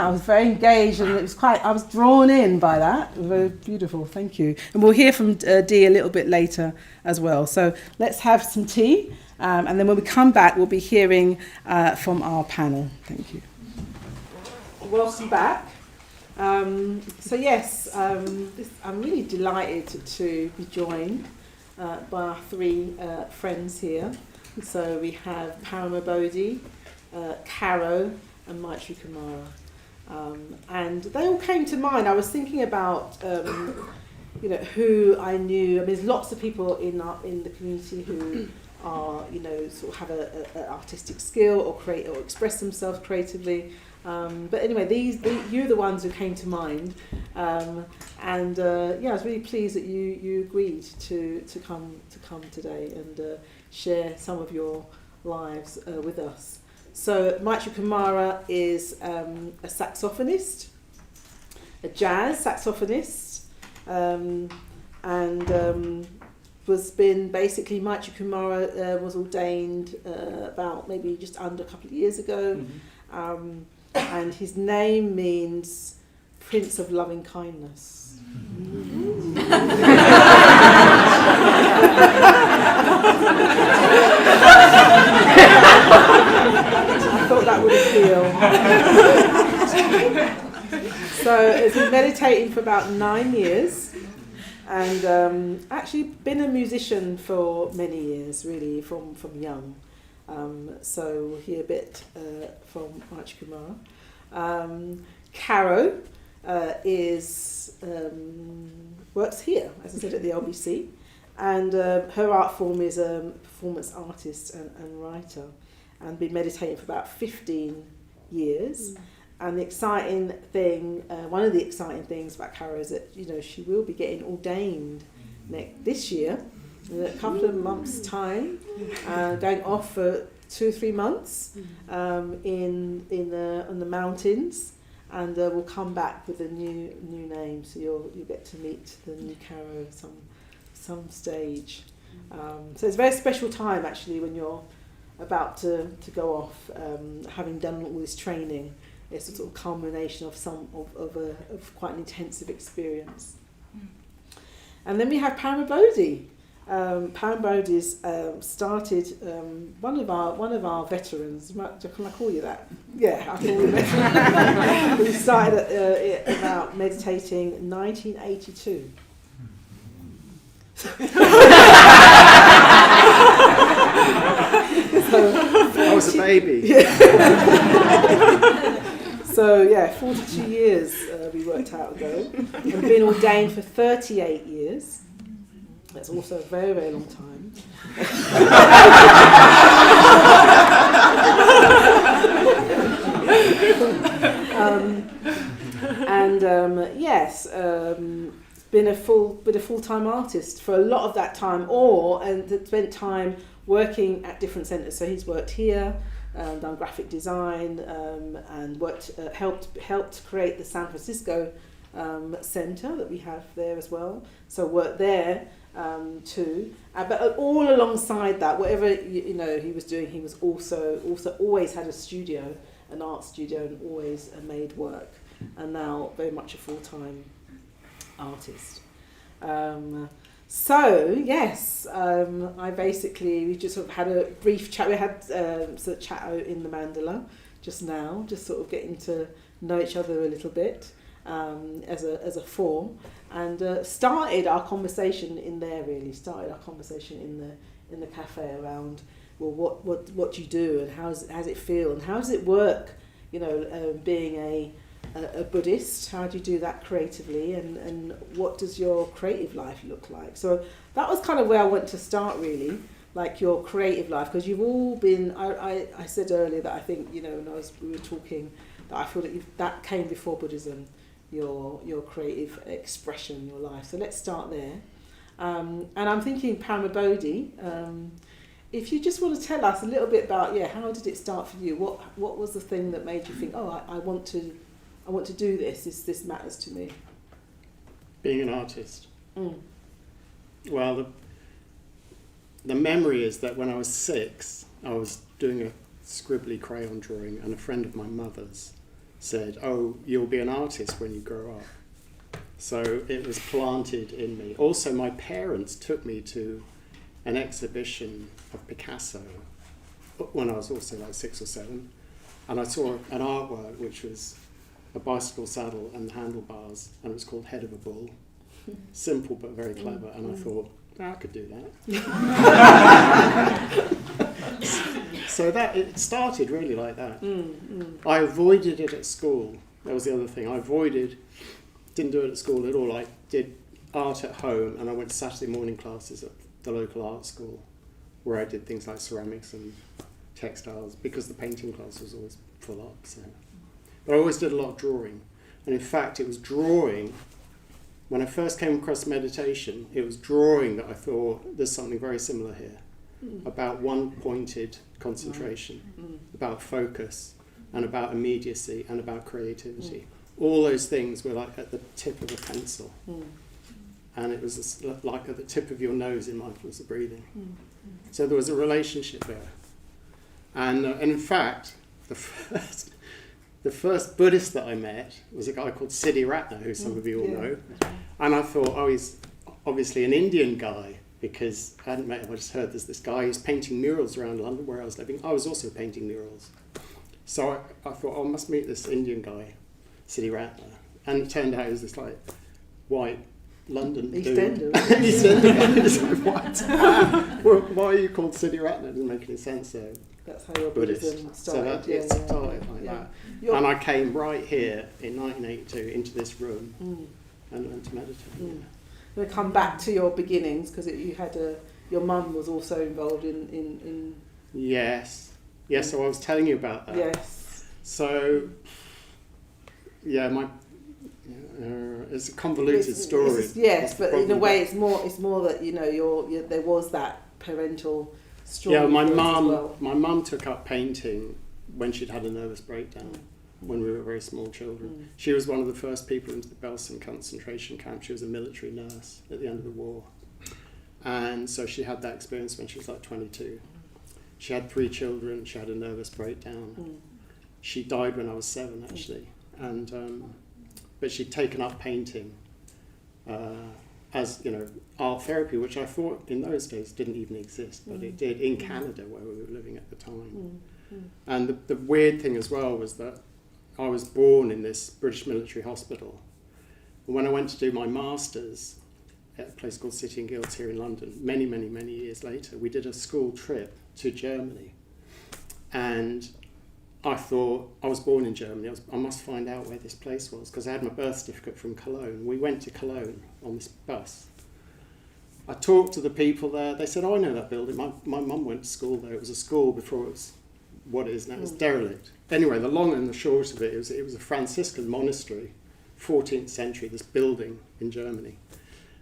was very engaged, and it was I was drawn in by that. Very beautiful, thank you. And we'll hear from Dee a little bit later as well. So let's have some tea, and then when we come back, we'll be hearing from our panel. Thank you. Welcome back. So yes, I'm really delighted to be joined by our three friends here. So we have Parama Bodhi, Caro and Maitri Kumara. And they all came to mind. I was thinking about who I knew. I mean, there's lots of people in the community who are, sort of have an artistic skill or create or express themselves creatively. But anyway, you're the ones who came to mind. I was really pleased that you agreed to come today and share some of your lives with us. So Maitri Kumara is a saxophonist, a jazz saxophonist, Maitri Kumara was ordained about maybe just under a couple of years ago, and his name means Prince of Loving Kindness. So it's been meditating for about 9 years, and actually been a musician for many years, really, from young. So we'll hear a bit from Arch Kumar. Caro is works here, as I said, at the LBC, and her art form is a performance artist and writer, and been meditating for about 15 years. And the exciting thing, one of the exciting things about Caro is that, you know, she will be getting ordained this year, in a couple of months' time, going off for 2 or 3 months in the mountains, and we'll come back with a new name, so you'll get to meet the new Caro some stage. So it's a very special time actually when you're about to go off, having done all this training. It's a sort of culmination of of quite an intensive experience. And then we have Paramabodhi. Paramabodhi's started, one of our veterans. Can I call you that? Yeah, I'll call you veteran. We started about meditating in 1982. I was a baby. So yeah, 42 years we worked out ago. I've been ordained for 38 years. That's also a very, very long time. Yes, been a full-time artist for a lot of that time, and spent time working at different centres. So he's worked here, done graphic design, and helped create the San Francisco centre that we have there as well. So worked there too. But all alongside that, whatever he was doing, he was also always had a studio, an art studio, and always made work. And now very much a full-time artist. So yes, we just sort of had a brief chat. We had sort of chat out in the mandala just now, just sort of getting to know each other a little bit as a form, and started our conversation in there. Really started our conversation in the cafe around, well, what do you do, and how does it feel, and how does it work? Being a Buddhist, how do you do that creatively, and what does your creative life look like? So that was kind of where I want to start, really, like your creative life, because you've all been, I said earlier that I think, when we were talking, that I feel that came before Buddhism, your creative expression, your life. So let's start there. And I'm thinking Paramabodhi, if you just want to tell us a little bit about, how did it start for you? What was the thing that made you think, I want to do this. This matters to me. Being an artist. Well, the memory is that when I was 6, I was doing a scribbly crayon drawing, and a friend of my mother's said, "Oh, you'll be an artist when you grow up." So it was planted in me. Also, my parents took me to an exhibition of Picasso when I was also like 6 or 7, and I saw an artwork which was a bicycle saddle and handlebars, and it was called Head of a Bull. Simple but very clever, and I thought, I could do that. So that it started really like that. I avoided it at school. That was the other thing. Didn't do it at school at all. I did art at home, and I went to Saturday morning classes at the local art school, where I did things like ceramics and textiles, because the painting class was always full up. So. But I always did a lot of drawing. And in fact, it was drawing, when I first came across meditation, it was drawing that I thought there's something very similar here, about one-pointed concentration, about focus, and about immediacy, and about creativity. All those things were like at the tip of a pencil. And it was just like at the tip of your nose in mindfulness of breathing. So there was a relationship there. And in fact, the first Buddhist that I met was a guy called Siddhiratna, who some of you all know. And I thought, he's obviously an Indian guy, because I hadn't met him, I just heard there's this guy who's painting murals around London where I was living. I was also painting murals. So I thought, I must meet this Indian guy, City Ratner. And it turned out he was this like white London dude. EastEnder guy. It's like, what? Well, why are you called City Ratner? It doesn't make any sense though. That's how your Buddhist. Buddhism started. So it started like that. And I came right here in 1982 into this room and learned to meditate. I'm going to come back to your beginnings, because you had your mum was also involved in Yes. So I was telling you about that. Yes. So, yeah, it's a convoluted story. Yes, but in a way, it's more that there was that parental story. Yeah, my mum took up painting when she'd had a nervous breakdown when we were very small children. She was one of the first people into the Belsen concentration camp. She was a military nurse at the end of the war, and so she had that experience when she was like 22. She had 3 children. She had a nervous breakdown. She died when I was 7, actually, and but she'd taken up painting as art therapy, which I thought in those days didn't even exist, but it did in Canada where we were living at the time. And the weird thing as well was that I was born in this British military hospital. And when I went to do my master's at a place called City and Guilds here in London, many, many, many years later, we did a school trip to Germany. And I thought, I was born in Germany, I must find out where this place was, because I had my birth certificate from Cologne. We went to Cologne on this bus. I talked to the people there. They said, oh, I know that building. My mum went to school there. It was a school before it was what it is now. It's derelict. Anyway, the long and the short of it was a Franciscan monastery, 14th century, this building in Germany.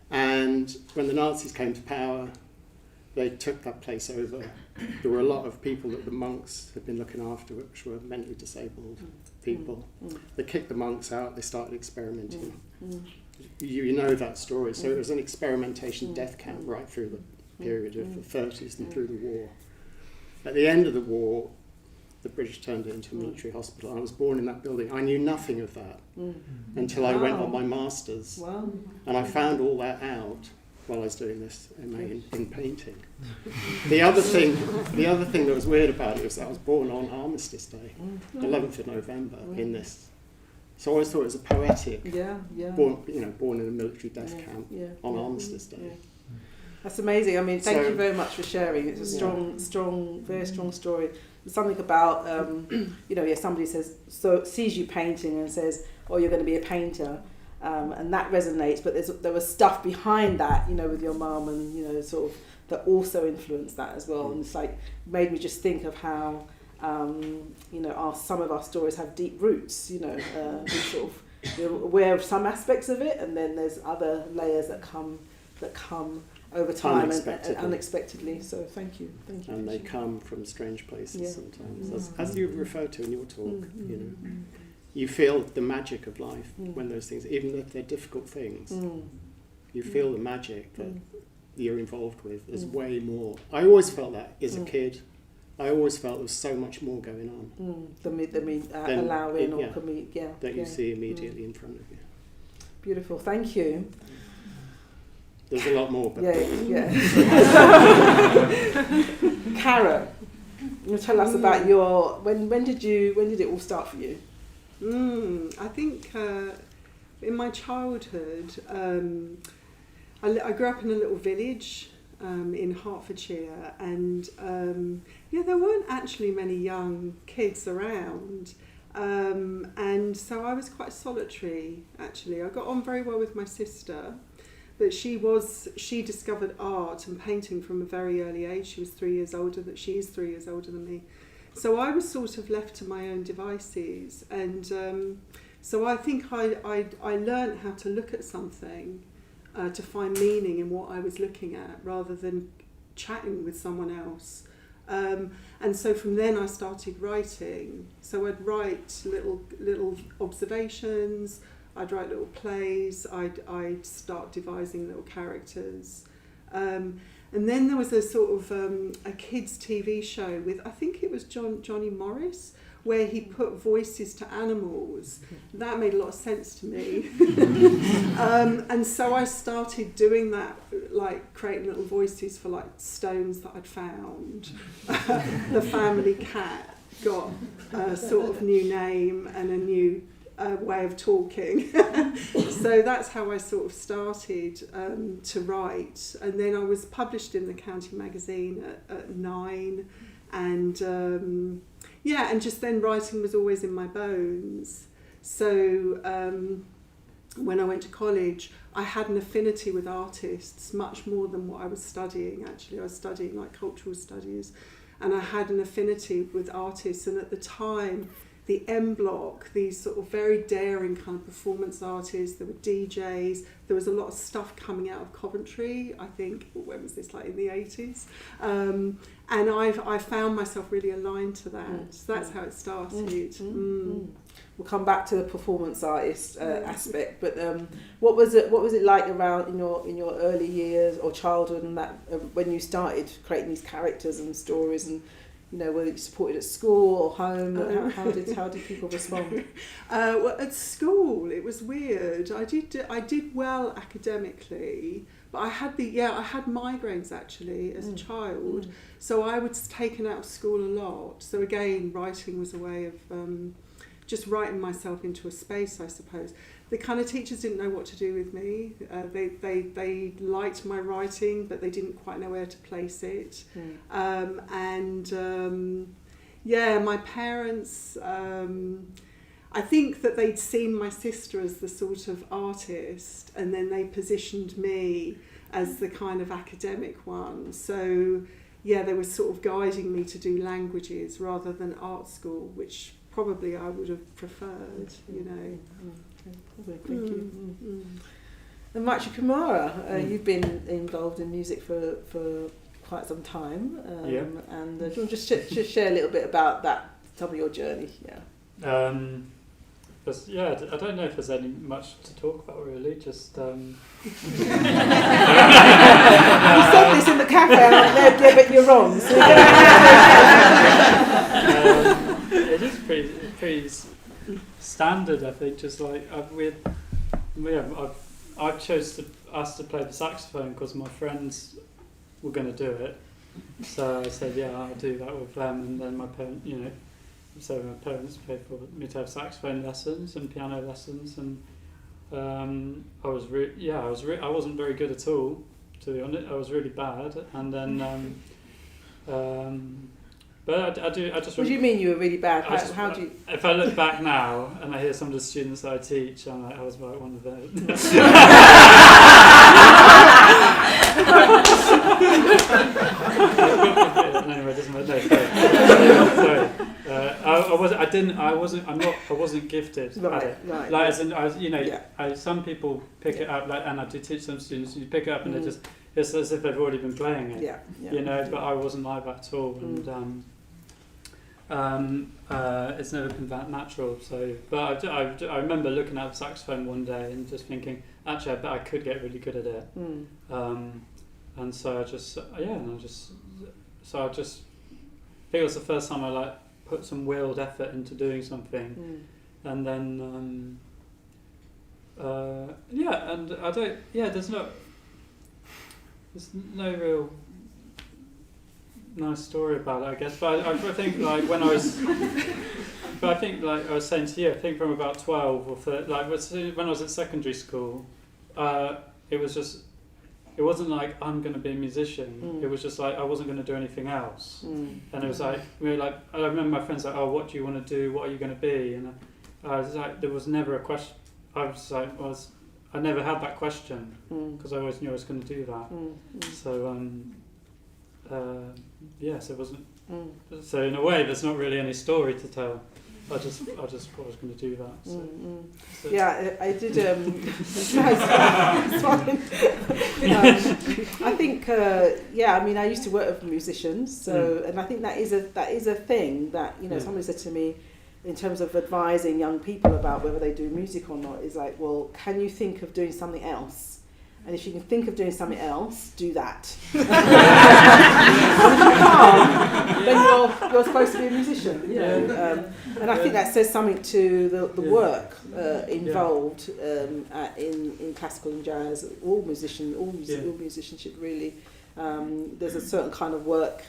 And when the Nazis came to power, they took that place over. There were a lot of people that the monks had been looking after, which were mentally disabled people. They kicked the monks out. They started experimenting. You know that story. So it was an experimentation death camp right through the period of the 30s and through the war. At the end of the war, the British turned it into a military hospital. I was born in that building. I knew nothing of that until I went on my master's. Wow. And I found all that out while I was doing this MA in painting. The other thing that was weird about it was that I was born on Armistice Day, 11th of November, in this. So I always thought it was a poetic, born in a military death camp on Armistice Day. Yeah. That's amazing. I mean, thank you very much for sharing. It's a strong, very strong story. There's something about, somebody sees you painting and says, oh, you're going to be a painter. And that resonates, but there was stuff behind that, with your mum and, sort of, that also influenced that as well. And it's like, made me just think of how, some of our stories have deep roots, we sort of, we're aware of some aspects of it, and then there's other layers that come over time and unexpectedly. So thank you. And they come from strange places sometimes, as you refer to in your talk, You feel the magic of life when those things, even if they're difficult things, you feel the magic that you're involved with. There's way more. I always felt that as a kid. I always felt there was so much more going on. Allowing or that you see immediately in front of you. Beautiful, thank you. There's a lot more. But Karen, you tell us about your when did it all start for you? I think in my childhood, I grew up in a little village in Hertfordshire, and there weren't actually many young kids around, and so I was quite solitary. Actually, I got on very well with my sister, but she discovered art and painting from a very early age. She is 3 years older than me. So I was sort of left to my own devices, and so I think I learned how to look at something to find meaning in what I was looking at, rather than chatting with someone else. And so from then I started writing. So I'd write little observations, I'd write little plays, I'd start devising little characters. And then there was a sort of a kids' TV show with, I think it was Johnny Morris, where he put voices to animals. That made a lot of sense to me. And so I started doing that, like creating little voices for like stones that I'd found, the family cat. got a sort of new name and a new way of talking. So that's how I sort of started to write. And then I was published in the county magazine at 9. And and just then writing was always in my bones. So when I went to college, I had an affinity with artists, much more than what I was studying, actually. I was studying like cultural studies, and I had an affinity with artists. And at the time, the M Block, these sort of very daring kind of performance artists, there were DJs, there was a lot of stuff coming out of Coventry, I think, when was this, like in the 80s? And I found myself really aligned to that. So that's how it started. We'll come back to the performance artist aspect, but what was it like around in your early years or childhood, and that when you started creating these characters and stories, and were you supported at school or home? How did people respond? Well, at school it was weird. I did well academically, but I had migraines actually as a child, so I was taken out of school a lot. So again, writing was a way of just writing myself into a space, I suppose. The kind of teachers didn't know what to do with me. They liked my writing, but they didn't quite know where to place it. My parents, I think that they'd seen my sister as the sort of artist, and then they positioned me as the kind of academic one. So they were sort of guiding me to do languages rather than art school, which probably I would have preferred, Thank you. And Machi Kumara, you've been involved in music for quite some time, and do you want to just share a little bit about that? Tell me your journey. I don't know if there's any much to talk about really. Just you said this in the cafe, and I'm like, yeah, but you're wrong. So it is pretty standard, I think. Just like I chose us to play the saxophone because my friends were going to do it, so I said I'll do that with them, and then my parents, so my parents paid for me to have saxophone lessons and piano lessons, and I wasn't very good at all, to be honest. I was really bad, and then but I just. What do you mean you were really bad? How do you? If I look back now and I hear some of the students that I teach, I'm like, I was like one of them. Anyway, it doesn't matter. Sorry. I wasn't gifted at it. Right. Like as in, some people pick it up, and I do teach some students. You pick it up and it's as if they've already been playing it. But I wasn't like that at all, and it's never been that natural. So, but I remember looking at the saxophone one day and just thinking, actually, I bet I could get really good at it. And so I just think it was the first time I put some willed effort into doing something, and then there's no real nice story about it, I guess. But I think when I was, but I think I was saying to you, I think from about 12 or 13, when I was at secondary school, it wasn't like I'm going to be a musician. It was just like I wasn't going to do anything else. And it was like I remember my friends oh, what do you want to do? What are you going to be? And I was like, there was never a question. I was like, I never had that question because I always knew I was going to do that. So so it wasn't. So in a way, there's not really any story to tell. I just thought I was going to do that. So. Yeah, I did. I think. I mean, I used to work with musicians, so and I think that is a thing that somebody said to me, in terms of advising young people about whether they do music or not, is like, well, can you think of doing something else? And if you can think of doing something else, do that. Then you're supposed to be a musician, and I think that says something to the work involved in classical and jazz. All musicianship really. There's a certain kind of work,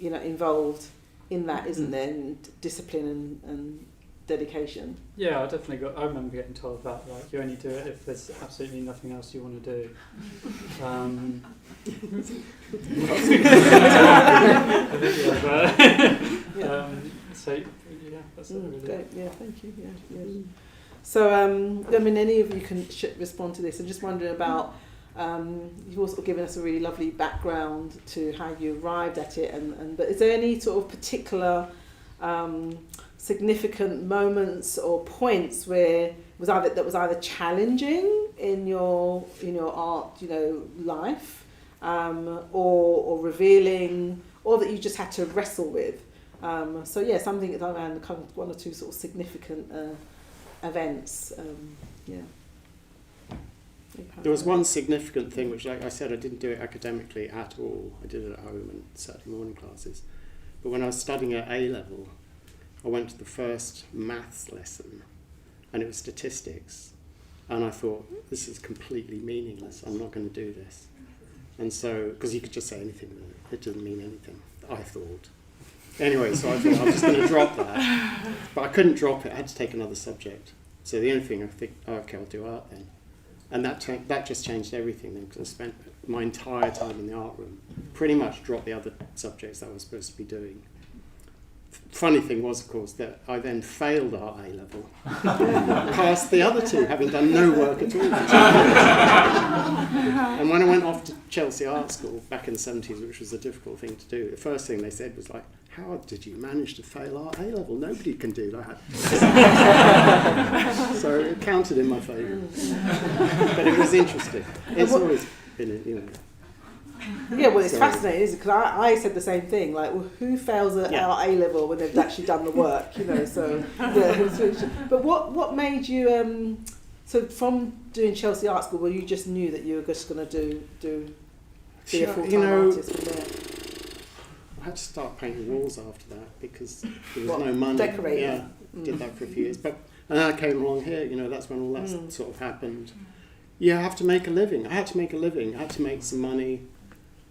involved in that, isn't there? And discipline and dedication. Yeah, I remember getting told that, like, you only do it if there's absolutely nothing else you want to do. So yeah, that's it really. Great. Yeah, thank you. Yeah. So, I mean, any of you can respond to this. I'm just wondering about, you've also given us a really lovely background to how you arrived at it, but is there any sort of particular significant moments or points where that was either challenging in your art, life, or revealing, or that you just had to wrestle with? So yeah, something around kind of one or two sort of significant events. There was one significant thing which, like I said, I didn't do it academically at all. I did it at home and Saturday morning classes. But when I was studying at A level, I went to the first maths lesson, and it was statistics. And I thought, this is completely meaningless. I'm not going to do this. And so, because you could just say anything, it didn't mean anything, I thought. Anyway, so I thought, I'm just going to drop that. But I couldn't drop it. I had to take another subject. So the only thing I think, okay, I'll do art then. And that just changed everything then, because I spent my entire time in the art room, pretty much dropped the other subjects that I was supposed to be doing. Funny thing was, of course, that I then failed art A level, passed the other two, having done no work at all. And when I went off to Chelsea Art School back in the 70s, which was a difficult thing to do, the first thing they said was like, how did you manage to fail art A level? Nobody can do that. So it counted in my favour. But it was interesting. It's always been, Yeah, well, it's fascinating, isn't it? Because I said the same thing. Like, well, who fails at our A level when they've actually done the work? So yeah. But what made you? So from doing Chelsea Art School, well, you just knew that you were just going to be a full-time artist from there. I had to start painting walls after that because there was no money. Decorating. Yeah, did that for a few years. And then I came along here. That's when all that sort of happened. You have to make a living. I had to make a living. I had to make some money.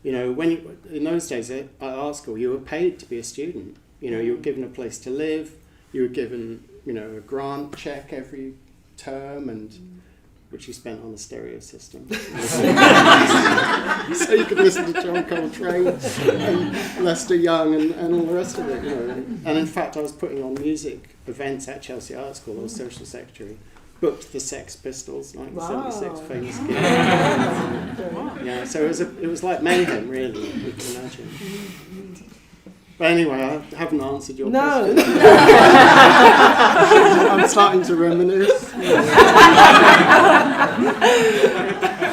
In those days at art school, you were paid to be a student. You were given a place to live. You were given, a grant check every term, and which you spent on a stereo system. So you could listen to John Coltrane and Lester Young and all the rest of it. And in fact, I was putting on music events at Chelsea Art School. I was social secretary. Booked the Sex Pistols, 1976, famous gig. Yeah, so it was like mayhem, really, you can imagine. But anyway, I haven't answered your question. No. I'm starting to reminisce.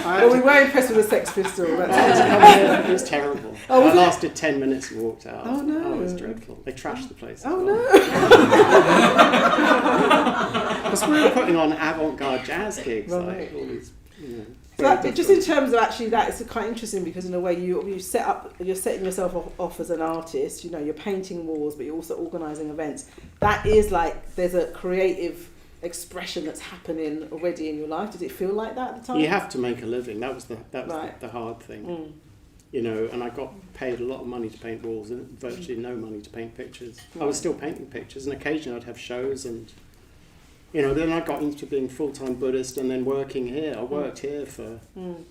Well, we were impressed with the Sex Pistols. It was terrible. Oh, I lasted 10 minutes and walked out. Oh, no. It was dreadful. They trashed the place. Oh, no. Because we were putting on avant-garde jazz gigs, like all these, So just in terms of actually that, it's quite interesting because in a way you're setting yourself off as an artist. You're painting walls, but you're also organising events. That is like there's a creative expression that's happening already in your life. Did it feel like that at the time? You have to make a living. That was the hard thing. And I got paid a lot of money to paint walls and virtually no money to paint pictures. I was still painting pictures, and occasionally I'd have shows and. Then I got into being full-time Buddhist and then working here. I worked here for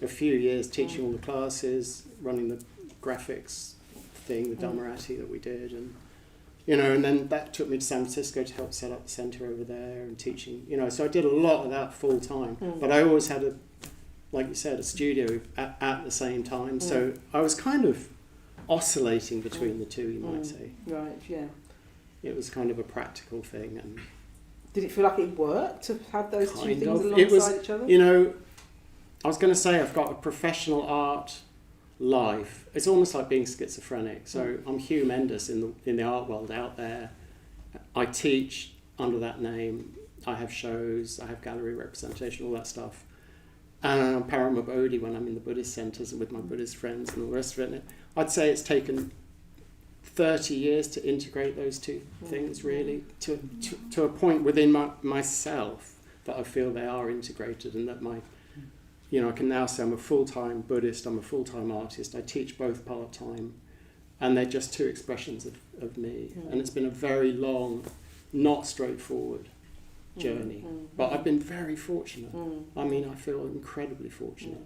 a few years, teaching all the classes, running the graphics thing, the Dhammarati that we did. And then that took me to San Francisco to help set up the centre over there and teaching. So I did a lot of that full-time. But I always had, like you said, a studio at the same time. So I was kind of oscillating between the two, you might say. Right, yeah. It was kind of a practical thing. And did it feel like it worked to have those two things alongside each other? I was going to say I've got a professional art life. It's almost like being schizophrenic. So I'm Hugh Mendes in the art world out there. I teach under that name. I have shows. I have gallery representation, all that stuff. And I'm Parama Bodhi when I'm in the Buddhist centres and with my Buddhist friends and all the rest of it. I'd say it's taken 30 years to integrate those two things, really, to a point within myself that I feel they are integrated, and that I can now say I'm a full-time Buddhist, I'm a full-time artist, I teach both part-time, and they're just two expressions of me. And it's been a very long, not straightforward journey. But I've been very fortunate. I mean, I feel incredibly fortunate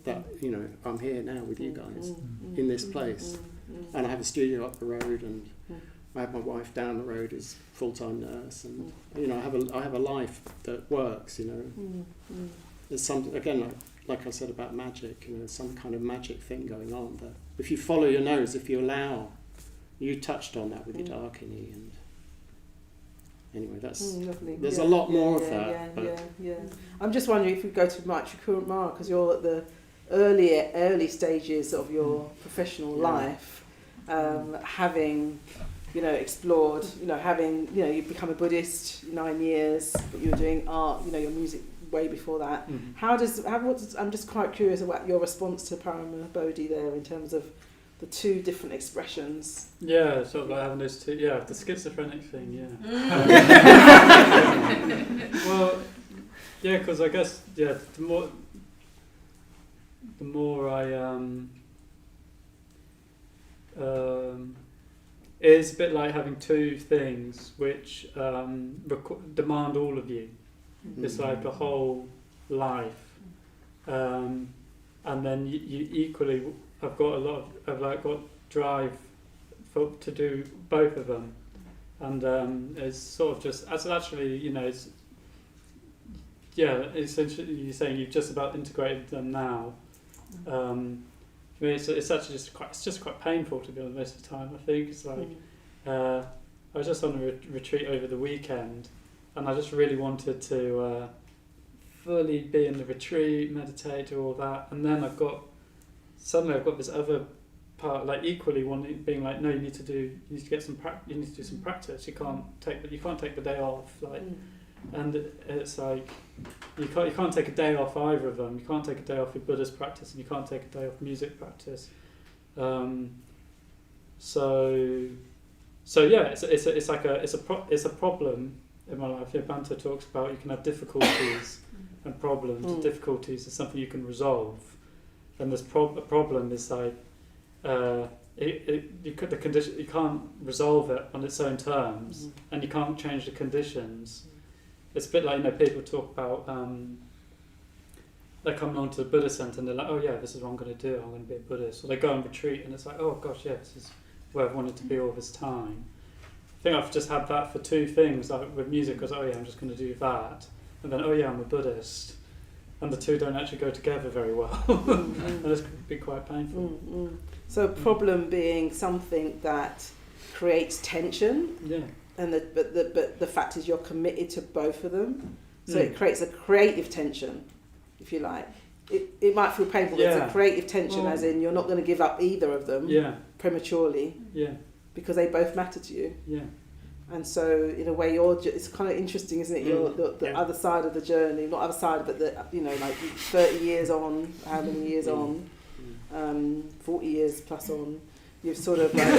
that, you know, I'm here now with you guys in this place. And I have a studio up the road, and I have my wife down the road as full-time nurse, and you know, I have a life that works, you know. There's some, again, like I said about magic, you know, there's some kind of magic thing going on that if you follow your nose, if you allow, you touched on that with your Darkini, and anyway, that's lovely. there's a lot more of that. Yeah. I'm just wondering if we go to Maitrikurma, because you're at the early stages of your professional life, having, you know, explored, you know, having, you know, you've become a Buddhist 9 years, but you were doing art, you know, your music way before that. I'm just quite curious about your response to Parama Bodhi there in terms of the two different expressions. Yeah, sort of like having those two. Yeah, the schizophrenic thing. Yeah. Well, yeah, because I guess the more I it's a bit like having two things which demand all of you. It's like a whole life, and then you equally have got a lot of got drive to do both of them, and it's sort of just as actually, you know, it's essentially you're saying you've just about integrated them now. For me, it's actually just quite painful, to be honest, most of the time. I think it's like I was just on a retreat over the weekend, and I just really wanted to fully be in the retreat, meditate, do all that, and then suddenly I've got this other part, like equally being like, no, you need to do some practice. You can't take the day off, like, and it's like you can't take a day off either of them. You can't take a day off your Buddhist practice, and you can't take a day off music practice. So yeah, it's a problem in my life. Bhante talks about you can have difficulties and problems. Difficulties is something you can resolve, and this problem is like the condition, you can't resolve it on its own terms, and you can't change the conditions. It's a bit like, you know, people talk about they come along to the Buddhist centre and they're like, oh yeah, this is what I'm going to do. I'm going to be a Buddhist. Or they go on retreat and it's like, oh gosh, yeah, this is where I've wanted to be all this time. I think I've just had that for two things. Like with music, I was like, oh yeah, I'm just going to do that, and then oh yeah, I'm a Buddhist, and the two don't actually go together very well, and it's been quite painful. So problem being something that creates tension. Yeah. And but the fact is you're committed to both of them, so it creates a creative tension, if you like. It might feel painful, but it's a creative tension, as in you're not going to give up either of them prematurely, because they both matter to you. Yeah. And so in a way, it's kind of interesting, isn't it? You're the other side of the journey, not other side, but like 30 years on, how many years on, 40 years plus on. You've sort of like... I'm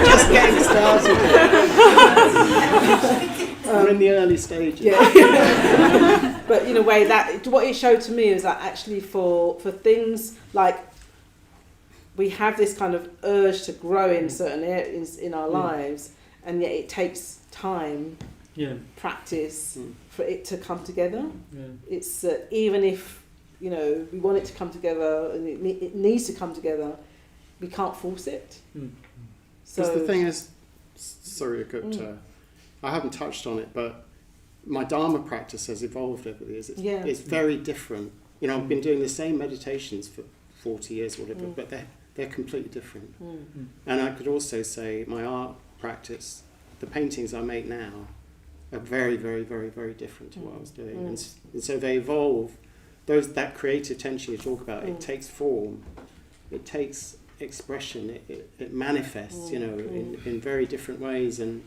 just getting started. We're in the early stages. Yeah. But in a way, that what it showed to me is that actually for things like we have this kind of urge to grow in certain areas in our lives, and yet it takes time, practice for it to come together. It's even if, you know, we want it to come together and it needs to come together, we can't force it. So the thing is, Suryagupta, I haven't touched on it, but my Dharma practice has evolved over the years. It's very different. You know, I've been doing the same meditations for 40 years or whatever, but they're completely different. And I could also say my art practice, the paintings I make now, are very, very, very, very different to what I was doing. And so they evolve. That creative tension you talk about, it takes form, it takes expression, it manifests, you know, in very different ways. And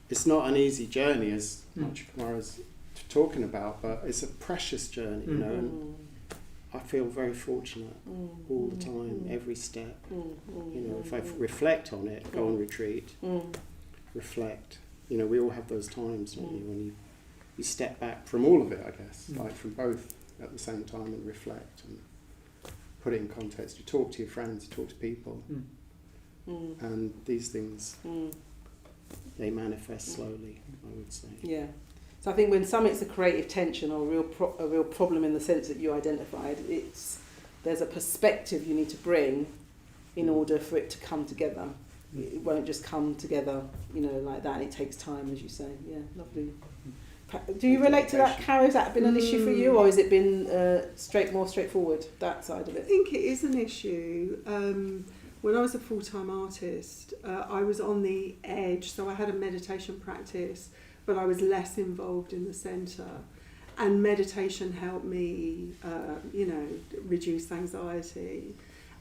it's not an easy journey, as Kumar is talking about, but it's a precious journey, you know, and I feel very fortunate all the time, every step. You know, if I reflect on it, go on retreat, reflect. You know, we all have those times, don't you, when you you step back from all of it, I guess, like from both at the same time, and reflect and put it in context. You talk to your friends, you talk to people, and these things, they manifest slowly, I would say. Yeah. So I think when something's a creative tension or a real problem in the sense that you identified, there's a perspective you need to bring in order for it to come together. It won't just come together, like that. It takes time, as you say. Yeah, lovely. Do you relate to that, Carol? Has that been an issue for you, or has it been more straightforward, that side of I it? think it is an issue. When I was a full-time artist, I was on the edge, so I had a meditation practice, but I was less involved in the centre. And meditation helped me, reduce anxiety.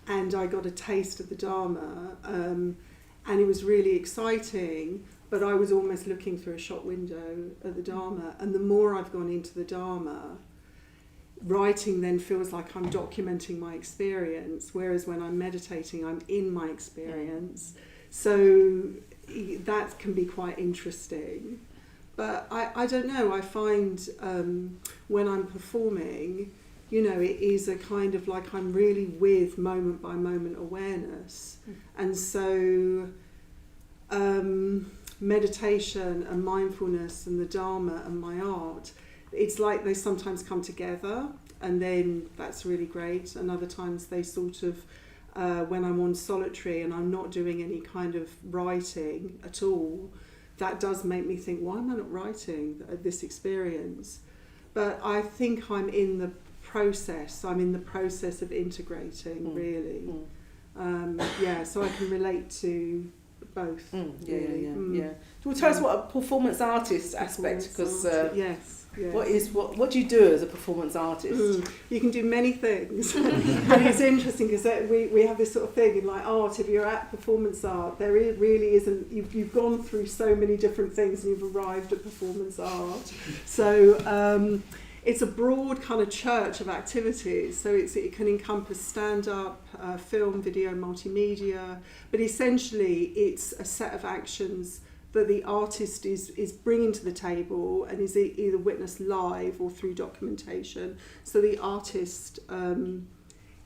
And I got a taste of the Dharma, and it was really exciting, but I was almost looking through a shop window at the Dharma. And the more I've gone into the Dharma, writing then feels like I'm documenting my experience, whereas when I'm meditating, I'm in my experience. So that can be quite interesting. But I don't know, I find when I'm performing, it is a kind of like I'm really with moment by moment awareness. And so meditation and mindfulness and the Dharma and my art, it's like they sometimes come together, and then that's really great. And other times they sort of, when I'm on solitary and I'm not doing any kind of writing at all, that does make me think, why am I not writing this experience? But I think I'm in the process of integrating, really. So I can relate to both. Yeah. Well, tell us what a performance artist aspect, because yes. What do you do as a performance artist? You can do many things. And it's interesting because we have this sort of thing in like art. If you're at performance art, there really isn't, you've gone through so many different things and you've arrived at performance art. So it's a broad kind of church of activities. So it can encompass stand-up, film, video, multimedia, but essentially it's a set of actions that the artist is bringing to the table and is either witnessed live or through documentation. So the artist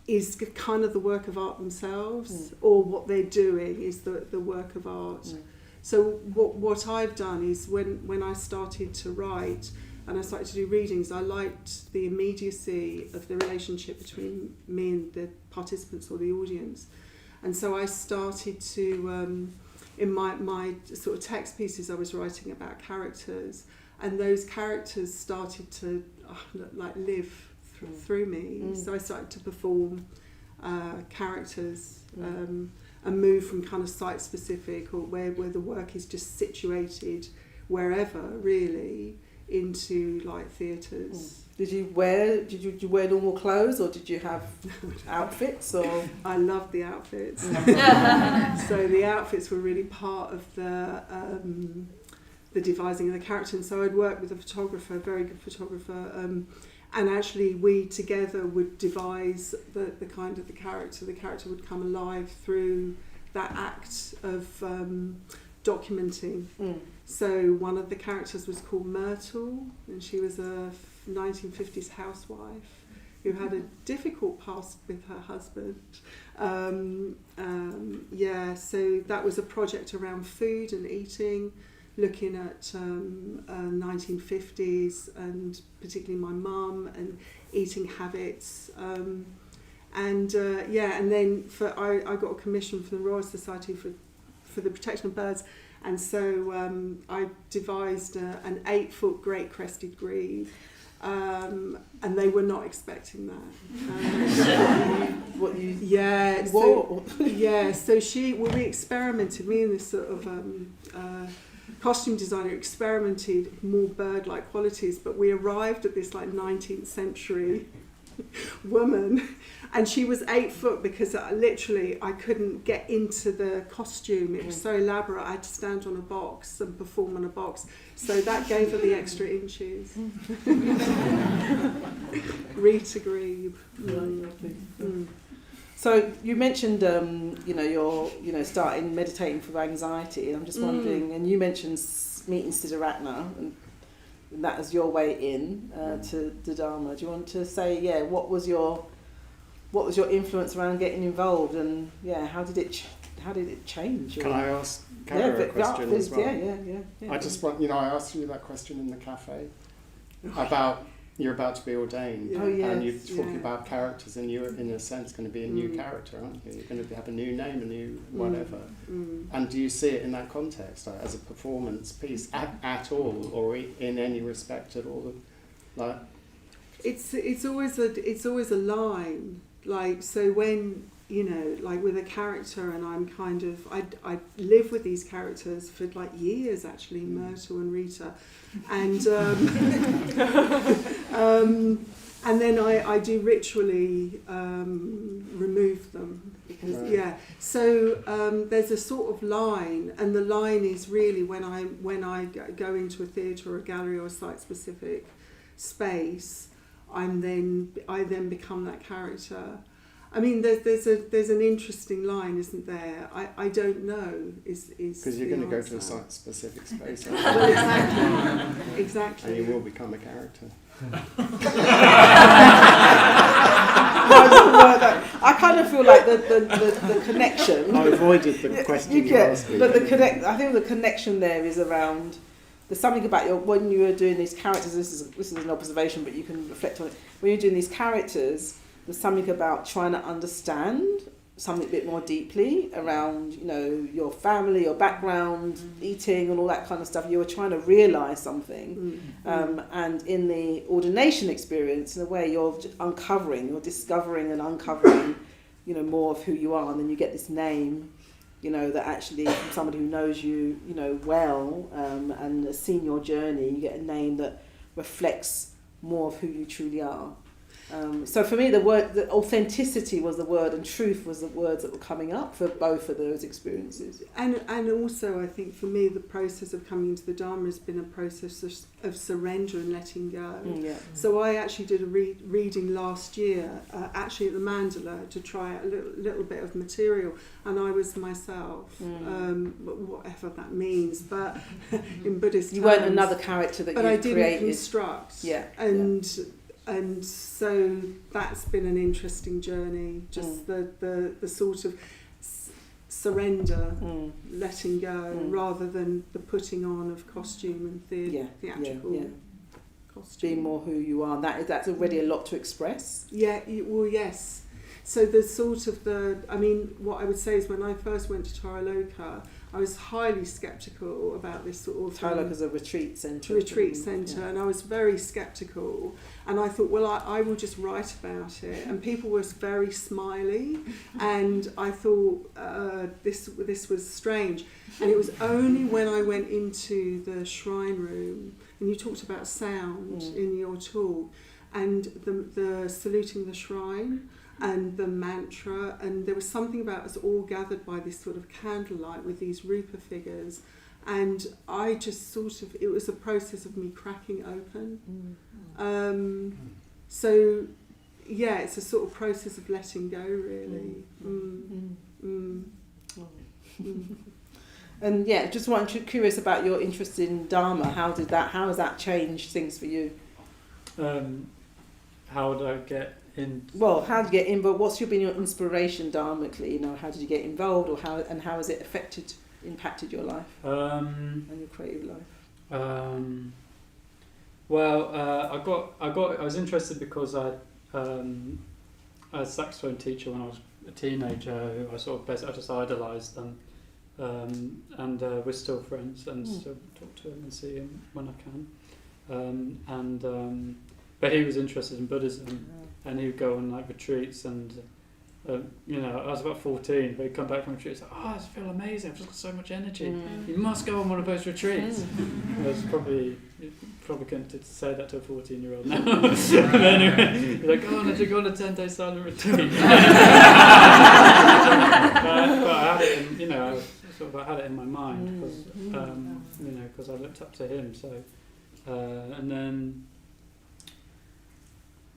is kind of the work of art themselves, or what they're doing is the work of art. So what I've done is when I started to write and I started to do readings, I liked the immediacy of the relationship between me and the participants or the audience. And so I started to... in my sort of text pieces, I was writing about characters, and those characters started to live through me. So I started to perform characters and move from kind of site specific, or where the work is just situated wherever, really, into like theatres. Did you wear normal clothes, or did you have outfits? Or I loved the outfits. So the outfits were really part of the devising of the character. And so I'd work with a photographer, a very good photographer, and actually we together would devise the kind of the character. The character would come alive through that act of documenting. So one of the characters was called Myrtle, and she was a 1950s housewife who had a difficult past with her husband. So that was a project around food and eating, looking at 1950s and particularly my mum and eating habits. And then I got a commission from the Royal Society for the Protection of Birds. And so I devised an 8-foot great crested grebe, and they were not expecting that. So we experimented. Me and this sort of costume designer experimented more bird-like qualities, but we arrived at this like 19th century woman, and she was 8 foot because literally I couldn't get into the costume. It was so elaborate. I had to stand on a box and perform on a box, so that gave her the extra inches. Rita Grebe. So you mentioned you're starting meditating for anxiety. I'm just wondering, and you mentioned meeting Siddhartha, and that as your way in to the Dharma. Do you want to say, what was your influence around getting involved, and how did it change? Can I ask Kara a question as well? Yeah. I just want, I asked you that question in the cafe about you're about to be ordained, and you're talking about characters, and you're in a sense going to be a new character, aren't you? You're going to have a new name, a new whatever. And do you see it in that context, like, as a performance piece at all, or in any respect at all? Like, it's always a line. Like, so when, like with a character, and I'm kind of, I live with these characters for like years actually, Myrtle and Rita, and and then I do ritually remove them, because so there's a sort of line, and the line is really when I go into a theatre or a gallery or a site specific space, I then become that character. I mean, there's an interesting line, isn't there? I don't know. Is because you're going to go to a site-specific space. Well, exactly. And you will become a character. I kind of feel like the connection. I avoided the question you asked me. But I think the connection there is around. There's something about when you were doing these characters. This is an observation, but you can reflect on it. When you're doing these characters, there's something about trying to understand something a bit more deeply around, your family, your background, eating and all that kind of stuff. You were trying to realise something. And in the ordination experience, in a way, you're discovering and uncovering, more of who you are. And then you get this name, that actually from somebody who knows you, well, and has seen your journey, you get a name that reflects more of who you truly are. So for me, the authenticity was the word, and truth was the words that were coming up for both of those experiences. And also, I think for me, the process of coming into the Dharma has been a process of surrender and letting go. So I actually did a reading last year, actually at the Mandala, to try out a little bit of material, and I was myself, whatever that means. But in Buddhist you terms, weren't another character that you created. But I didn't construct. And so that's been an interesting journey, just the sort of surrender, letting go, rather than the putting on of costume and theatrical costume. Being more who you are, that's already a lot to express. Yes. So the sort of what I would say is, when I first went to Taraloka, I was highly sceptical about this sort of... Taraloka is a retreat centre. And I was very sceptical. And I thought, well, I will just write about it. And people were very smiley. And I thought this was strange. And it was only when I went into the shrine room, and you talked about sound in your talk, and the saluting the shrine, and the mantra, and there was something about us all gathered by this sort of candlelight with these rupa figures, and I just it was a process of me cracking open. So it's a sort of process of letting go, really. And just curious about your interest in Dharma. How has that changed things for you? How would I get in? Well, how did you get in? But what's been your inspiration dharmically? How did you get involved, or how has it impacted your life and your creative life? I was interested because I had a saxophone teacher when I was a teenager who I just idolised them, and we're still friends and still talk to him and see him when I can. But he was interested in Buddhism, and he would go on retreats, and I was about 14, but he'd come back from retreats, I feel amazing, I've just got so much energy. You must go on one of those retreats. I was probably going to say that to a 14-year-old now. But anyway, he's like, go on a 10-day silent retreat. But I had it, I had it in my mind because I looked up to him. So, and then.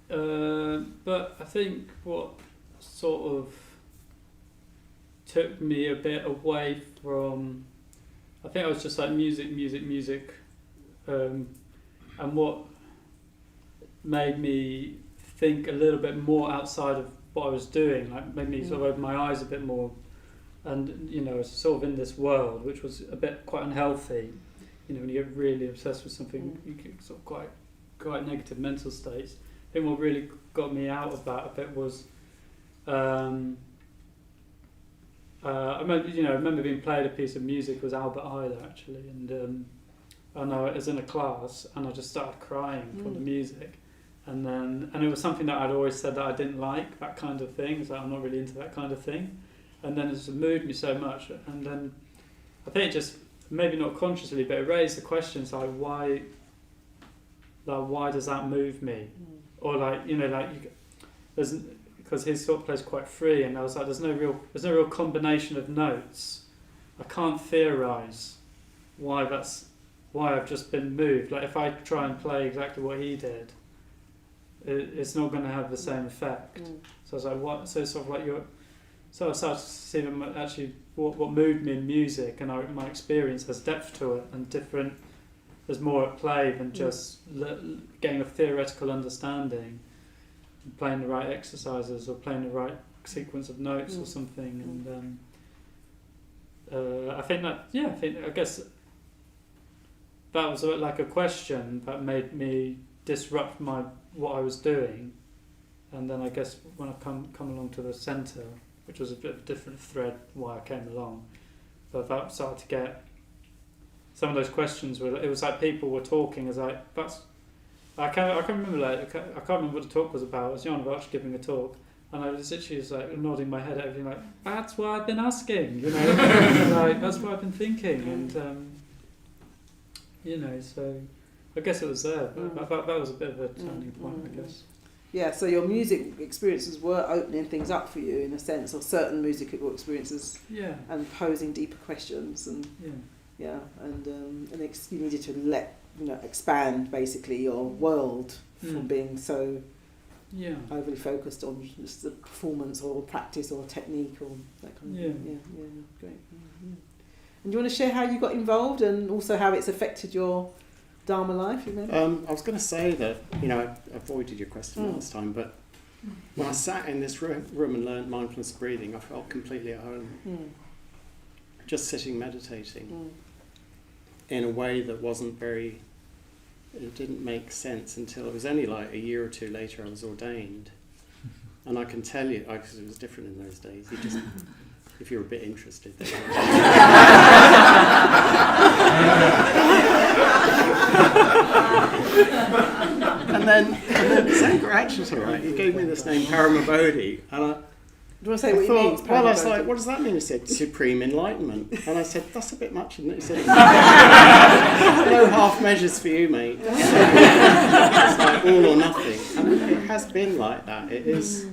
But I think what sort of took me a bit away from, I think I was just like music, what made me think a little bit more outside of what I was doing, like made me sort of open my eyes a bit more, and you know, sort of in this world which was a bit quite unhealthy. You know, when you get really obsessed with something, you get sort of quite negative mental states. I think what really got me out of that a bit was, I remember being played a piece of music. It was Albert Heiler actually, and I was in a class and I just started crying from the music, and it was something that I'd always said that I didn't like, that kind of thing. It's like I'm not really into that kind of thing, and then it just moved me so much, and then I think it just, maybe not consciously, but it raised the questions like why does that move me, or because his sort of plays quite free, and I was like, there's no real combination of notes. I can't theorise why I've just been moved. Like if I try and play exactly what he did, it's not going to have the same effect. So I was like, what? So it's sort of like so I started to see that actually what moved me in music, and my experience has depth to it and different. There's more at play than just getting a theoretical understanding, and playing the right exercises or playing the right sequence of notes or something. And I guess that was like a question that made me disrupt what I was doing. And then I guess when I come along to the centre, which was a bit of a different thread why I came along, but that started to get some of those questions were, it was like people were talking as like, I can't remember I can't remember what the talk was about. It was Jan Vach giving a talk, and I was literally just like nodding my head at everything like, that's what I've been asking, you know. Like that's what I've been thinking, and you know, so I guess it was there, but that was a bit of a turning point, I guess. Yeah, so your music experiences were opening things up for you in a sense, or certain musical experiences, and posing deeper questions, and you needed to expand basically your world from being so overly focused on just the performance or practice or technique or that kind of thing. Yeah, great. And do you want to share how you got involved and also how it's affected your Dharma life? I was going to say that, I avoided your question last time, but when I sat in this room and learned mindfulness breathing, I felt completely at home. Just sitting meditating in a way that it didn't make sense until it was only like a year or two later I was ordained. And I can tell you, because it was different in those days, if you're a bit interested. And then Sangha actually, he gave me this name Paramabodhi, and do you want to say what you mean? Well, I was like, what does that mean? He said, supreme enlightenment. And I said, that's a bit much, isn't it? He said, no half measures for you, mate. It's like all or nothing. And it has been like that. It's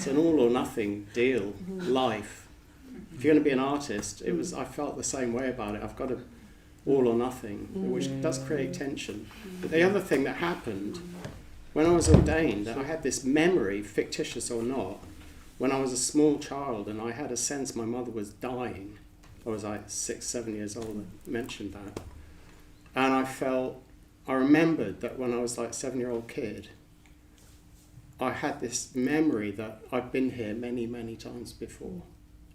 an all or nothing deal, life. If you're going to be an artist, I felt the same way about it. I've got to all or nothing, which does create tension. But the other thing that happened, when I was ordained, I had this memory, fictitious or not, when I was a small child and I had a sense my mother was dying. I was like 6, 7 years old, I mentioned that. And I remembered that when I was like a 7-year-old kid, I had this memory that I've been here many, many times before.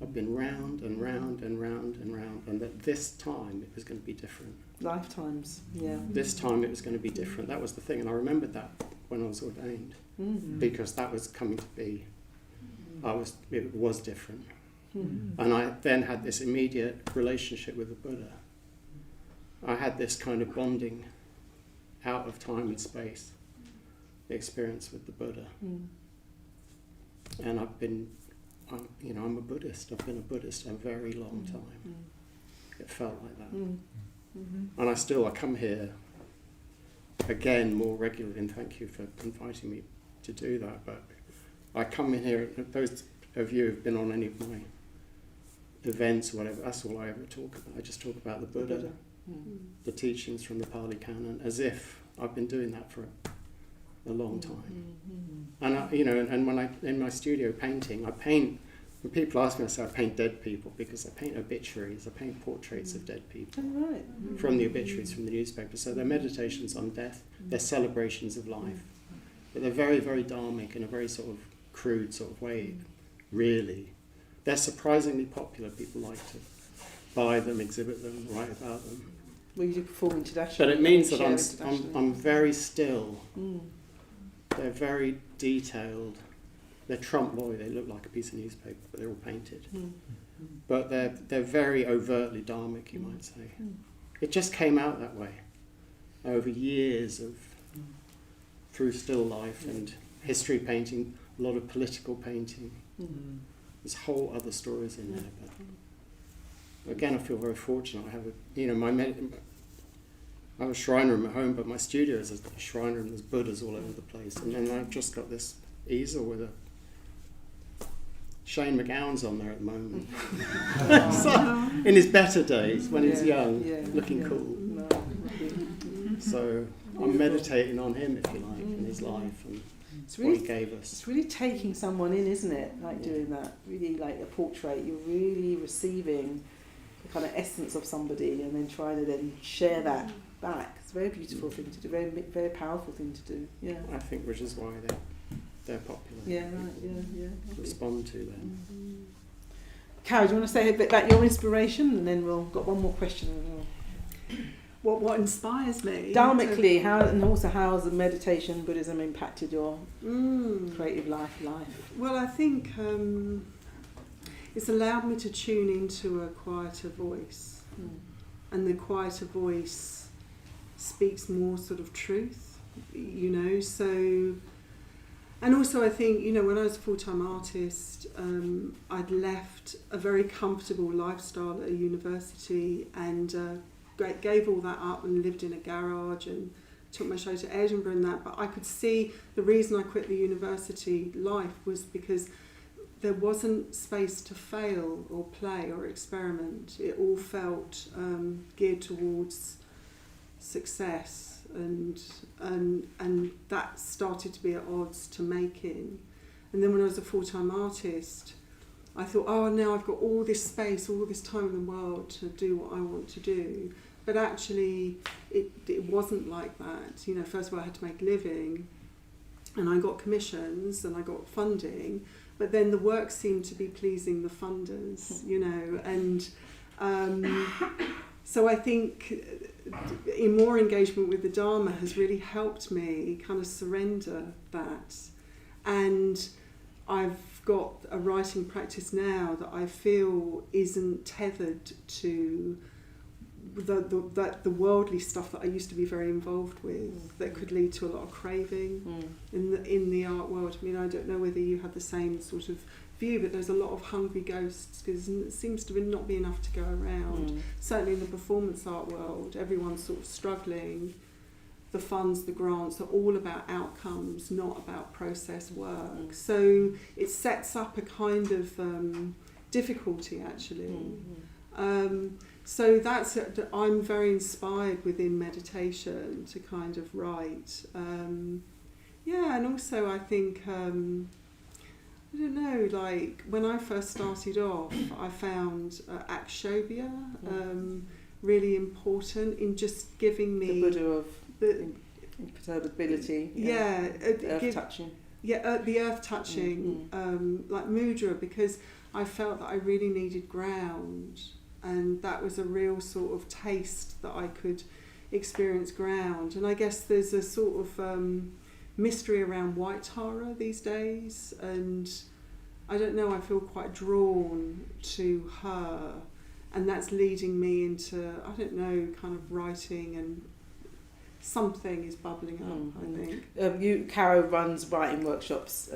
I've been round and round and round and round, and that this time it was going to be different. Lifetimes, yeah. This time it was going to be different. That was the thing, and I remembered that when I was ordained, because that was coming to be. It was different. And I then had this immediate relationship with the Buddha. I had this kind of bonding out of time and space experience with the Buddha. And I'm a Buddhist. I've been a Buddhist a very long time. It felt like that. And I come here again more regularly, and thank you for inviting me to do that. But I come in here, those of you who've been on any of my events or whatever, that's all I ever talk about. I just talk about the Buddha, the teachings from the Pali Canon, as if I've been doing that for a long time. And and when in my studio painting, I paint When people ask me, I say I paint dead people because I paint obituaries, I paint portraits of dead people Oh, right. from the obituaries, from the newspaper. So they're meditations on death, they're celebrations of life. But they're very, very dharmic in a very sort of crude sort of way, really. They're surprisingly popular. People like to buy them, exhibit them, write about them. Well, you do perform internationally. But it means that share I'm internationally. very still. Mm. They're very detailed. They're Trump boy. They look like a piece of newspaper, but they're all painted. Mm. But they're very overtly dharmic, you might say. It just came out that way over years of through still life and history painting, a lot of political painting. There's whole other stories in there. But again, I feel very fortunate. I have I have a shrine room at home, but my studio is a shrine room. There's Buddhas all over the place, and then I've just got this easel with a Shane McGowan's on there at the moment. So, in his better days, when he was young, looking cool. No. So I'm meditating on him, if you like, in his life and It's what really, he gave us. it's really taking someone in, isn't it? Like doing that, really like a portrait. You're really receiving the kind of essence of somebody, and then trying to then share that back. It's a very beautiful thing to do, very very powerful thing to do. Yeah. I think, which is why they're popular. Yeah. Right. Yeah. Respond to them. Carol, do you want to say a bit about your inspiration, and then we'll got one more question as well. What inspires me? Dharmically, how and also how has the meditation Buddhism impacted your creative life? Well, I think it's allowed me to tune into a quieter voice, and the quieter voice speaks more sort of truth, you know. So, and also I think, you know, when I was a full-time artist, I'd left a very comfortable lifestyle at a university and gave all that up and lived in a garage and took my show to Edinburgh and that. But I could see the reason I quit the university life was because there wasn't space to fail or play or experiment. It all felt geared towards success, and that started to be at odds to making. And then when I was a full-time artist, I thought, oh, now I've got all this space, all this time in the world to do what I want to do. But actually, it wasn't like that. You know, first of all, I had to make a living, and I got commissions and I got funding, but then the work seemed to be pleasing the funders, you know, and so I think in more engagement with the Dharma has really helped me kind of surrender that. And I've got a writing practice now that I feel isn't tethered to the worldly stuff that I used to be very involved with, that could lead to a lot of craving in the art world. I mean, I don't know whether you have the same sort of view, but there's a lot of hungry ghosts because it seems to not be enough to go around. Certainly in the performance art world, everyone's sort of struggling. The funds, the grants are all about outcomes, not about process work. So it sets up a kind of difficulty, actually. So I'm very inspired within meditation to kind of write. And also I think, I don't know, like when I first started off, I found akshobhya really important in just giving me... The Buddha of imperturbability. Earth touching. Yeah, the earth touching, like mudra, because I felt that I really needed ground. And that was a real sort of taste that I could experience ground. And I guess there's a sort of mystery around White Tara these days. And I don't know, I feel quite drawn to her. And that's leading me into, I don't know, kind of writing, and something is bubbling up, I think. Caro runs writing workshops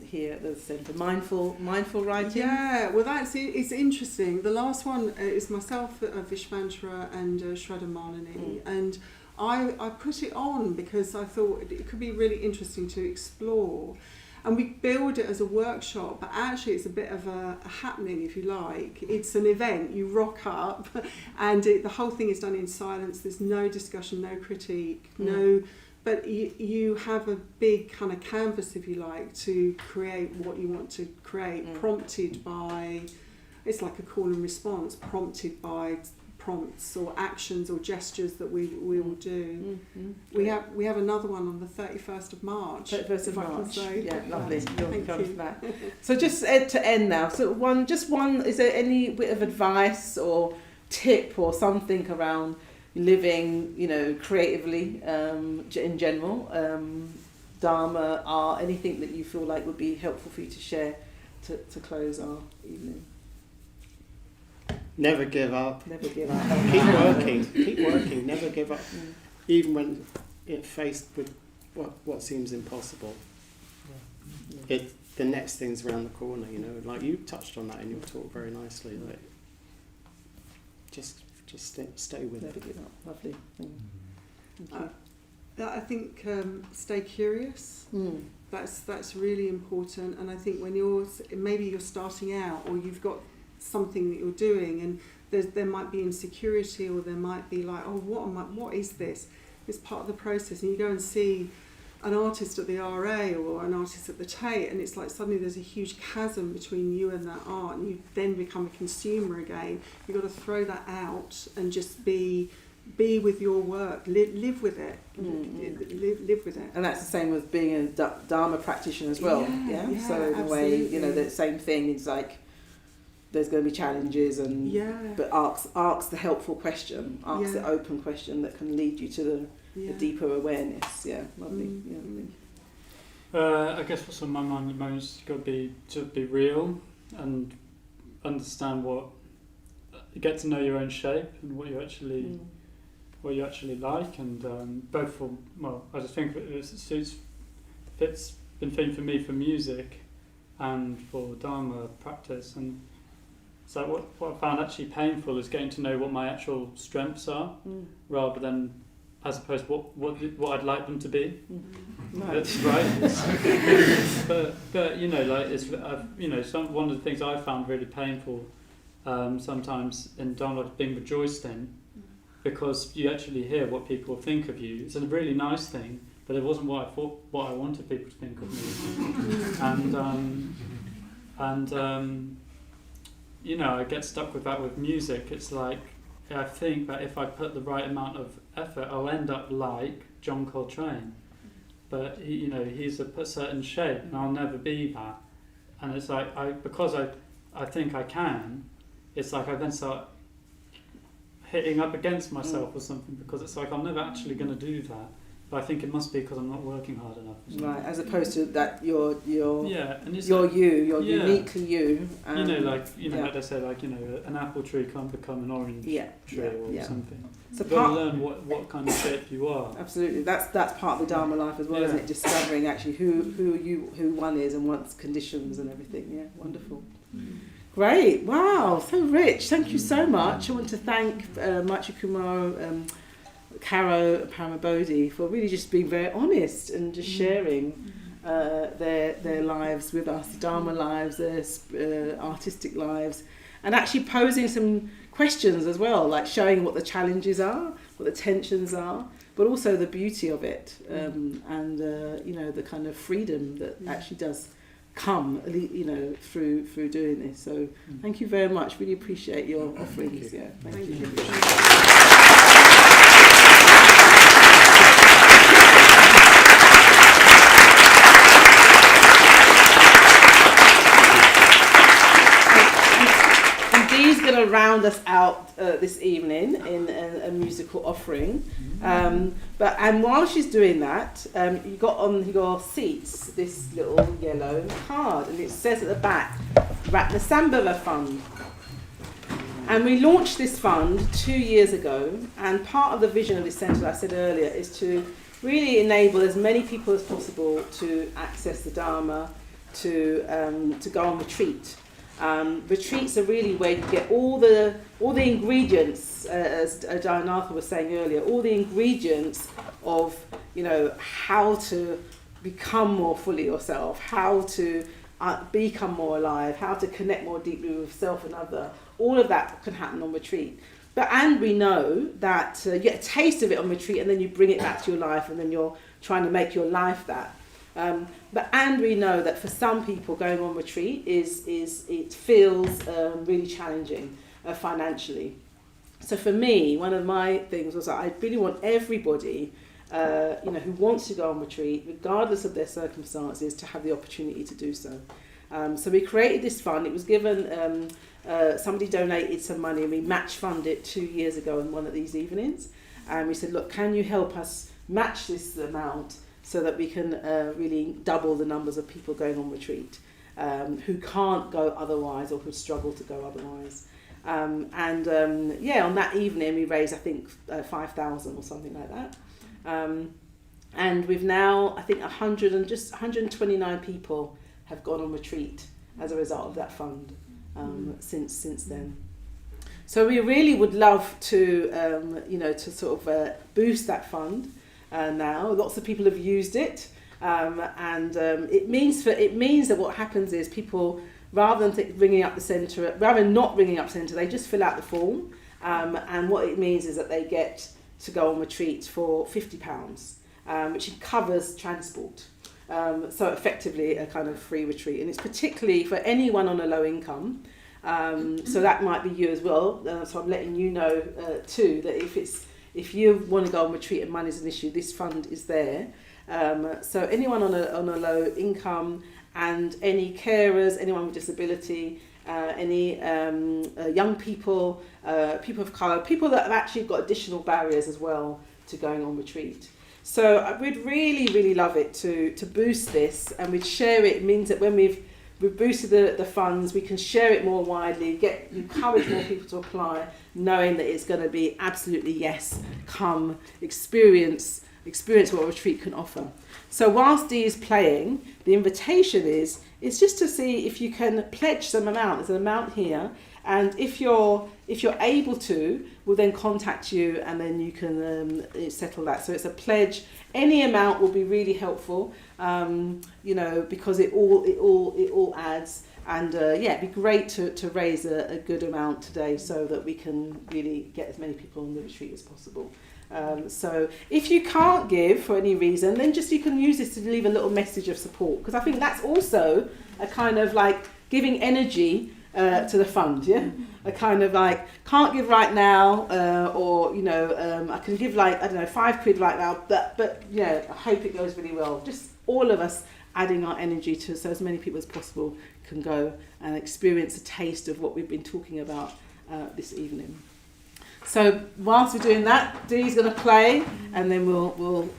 here at the centre. Mindful writing. Yeah, well, it's interesting. The last one is myself, Vishvantara, and Shraddha Manani, and I put it on because I thought it could be really interesting to explore. And we build it as a workshop, but actually it's a bit of a happening, if you like. It's an event. You rock up, and the whole thing is done in silence. There's no discussion, no critique, no but you have a big kind of canvas, if you like, to create what you want to create, prompted by, it's like a call and response, prompted by prompts or actions or gestures that we will do. We have another one on the 31st of March. 31st of if I can March. say. Yeah, lovely. You'll Thank come you. to that. So just to end now. So one. Is there any bit of advice or tip or something around living, creatively in general, Dharma, art, anything that you feel like would be helpful for you to share to close our evening? Never give up. Never give up. Keep working. Never give up, even when you're faced with what seems impossible. The next thing's around the corner. Like you touched on that in your talk very nicely. Like, just stay with Never it. give up. Lovely. Thank you. I think stay curious. That's really important. And I think when maybe you're starting out, or you've got something that you're doing, and there might be insecurity, or there might be like, what is this? It's part of the process, and you go and see an artist at the RA or an artist at the Tate, and it's like suddenly there's a huge chasm between you and that art, and you then become a consumer again. You've got to throw that out and just be with your work, live with it, live with it. And that's the same with being a Dharma practitioner as well. Yeah. So in a way, the same thing is like, there's going to be challenges, but asks the helpful question, the open question that can lead you to the deeper awareness. Yeah, lovely. I guess what's on my mind at the moment is got to be real and understand get to know your own shape and what you actually like, and both for I just think it's been fitting for me for music and for Dharma practice. And so what I found actually painful is getting to know what my actual strengths are, rather than, as opposed to what I'd like them to be. That's right. but it's one of the things I found really painful sometimes in Dharma, being rejoiced in, because you actually hear what people think of you. It's a really nice thing, but it wasn't what I wanted people to think of me. I get stuck with that with music. It's like, I think that if I put the right amount of effort, I'll end up like John Coltrane. But he's a certain shape, and I'll never be that. And it's like, because I think I can, it's like I then start hitting up against myself or something, because it's like I'm never actually going to do that. But I think it must be because I'm not working hard enough. Right, as opposed to that you're and it's you're uniquely you. Like they say, an apple tree can't become an orange tree or something. So you've got to learn what kind of shape you are. Absolutely, that's part of the Dharma life as well, isn't it? Discovering actually who one is and one's conditions and everything. Yeah, wonderful. Great, wow, so rich. Thank you so much. I want to thank Maitri Kumar, Caro and Paramabodhi for really just being very honest and just sharing their lives with us, the Dharma lives, their artistic lives, and actually posing some questions as well, like showing what the challenges are, what the tensions are, but also the beauty of it, and the kind of freedom that actually does come, through doing this. So thank you very much. Really appreciate your offerings. Yeah, thank you. Dee's going to round us out this evening in a musical offering. And while she's doing that, you got on your seats this little yellow card, and it says at the back, Ratnasambhava Fund. And we launched this fund 2 years ago, and part of the vision of this centre, I said earlier, is to really enable as many people as possible to access the Dharma, to go on retreat. Retreats are really where you get all the ingredients, as Jayanath was saying earlier, all the ingredients of how to become more fully yourself, how to become more alive, how to connect more deeply with self and other. All of that can happen on retreat. And we know that you get a taste of it on retreat, and then you bring it back to your life, and then you're trying to make your life that. And we know that for some people, going on retreat it feels really challenging financially. So for me, one of my things was that I really want everybody, who wants to go on retreat, regardless of their circumstances, to have the opportunity to do so. So we created this fund. It was given, somebody donated some money, and we match funded it 2 years ago in one of these evenings. And we said, look, can you help us match this amount so that we can really double the numbers of people going on retreat who can't go otherwise, or who struggle to go otherwise. On that evening we raised, I think, 5,000 or something like that. And we've now, I think, 129 people have gone on retreat as a result of that fund since then. So we really would love to, to sort of boost that fund now. Lots of people have used it, it means that what happens is people, rather than ringing up the centre, rather than not ringing up centre, they just fill out the form, and what it means is that they get to go on retreat for £50, which covers transport. So effectively a kind of free retreat, and it's particularly for anyone on a low income. So that might be you as well. So I'm letting you know too that if you want to go on retreat and money is an issue, this fund is there. So anyone on a low income, and any carers, anyone with disability, any young people, people of colour, people that have actually got additional barriers as well to going on retreat. So we'd really, really love it to boost this, and we'd share it. It means that when we've boosted the funds, we can share it more widely, encourage more people to apply, knowing that it's going to be absolutely yes, come, experience what a retreat can offer. So whilst Dee is playing, the invitation is just to see if you can pledge some amount. There's an amount here, and if you're able to, we'll then contact you, and then you can settle that. So it's a pledge. Any amount will be really helpful, because it all adds. And it'd be great to raise a good amount today, so that we can really get as many people on the retreat as possible. So if you can't give for any reason, then just you can use this to leave a little message of support, because I think that's also a kind of like giving energy to the fund, yeah? A kind of like, can't give right now, I can give like, I don't know, £5 right now, but I hope it goes really well. Just all of us adding our energy to, so as many people as possible can go and experience a taste of what we've been talking about this evening. So whilst we're doing that, Dee's going to play, and then we'll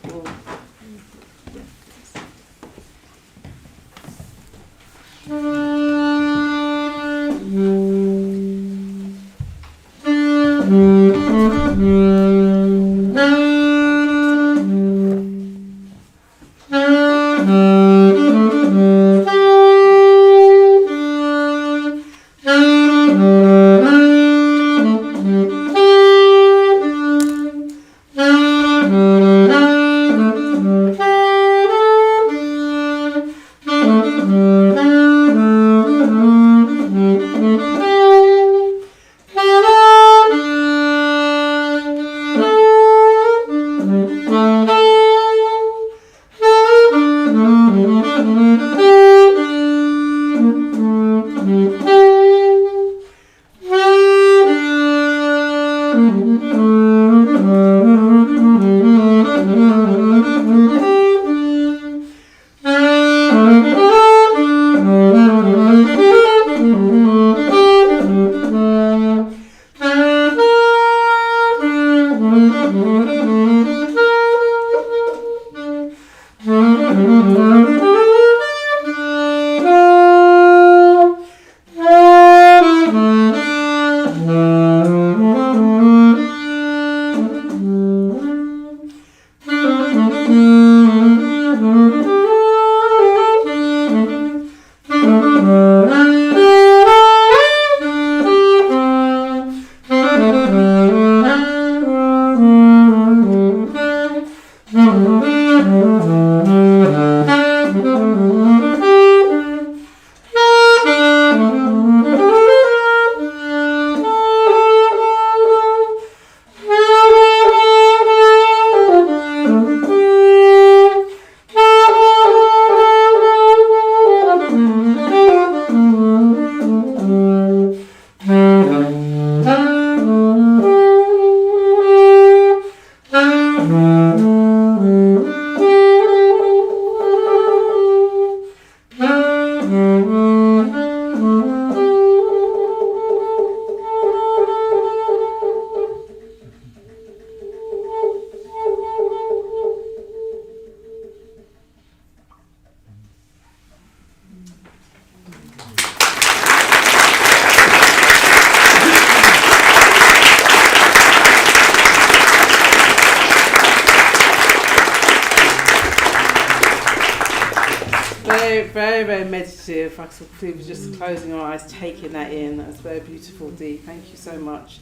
very, very, very meditative. I saw people just closing our eyes, taking that in. That was very beautiful, Dee. Thank you so much.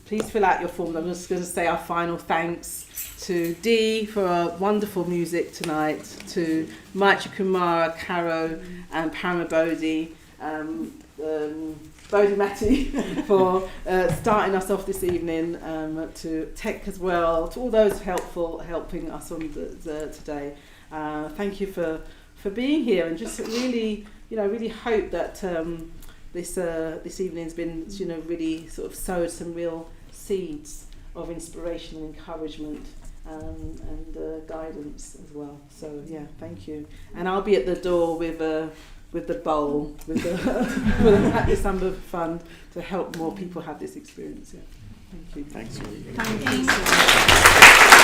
Please fill out your forms. I'm just going to say our final thanks to Dee for our wonderful music tonight, to Maitra Kumara, Caro, and Parama Bodhi, Bodhi Mati for starting us off this evening, to Tech as well, to all those helping us on today. Thank you for being here, and just really, really hope that this evening's been, really sort of sowed some real seeds of inspiration and encouragement and guidance as well. So yeah, thank you. And I'll be at the door with the bowl, with the Practice Samba Fund to help more people have this experience. Yeah. Thank you. Thanks. Thank you.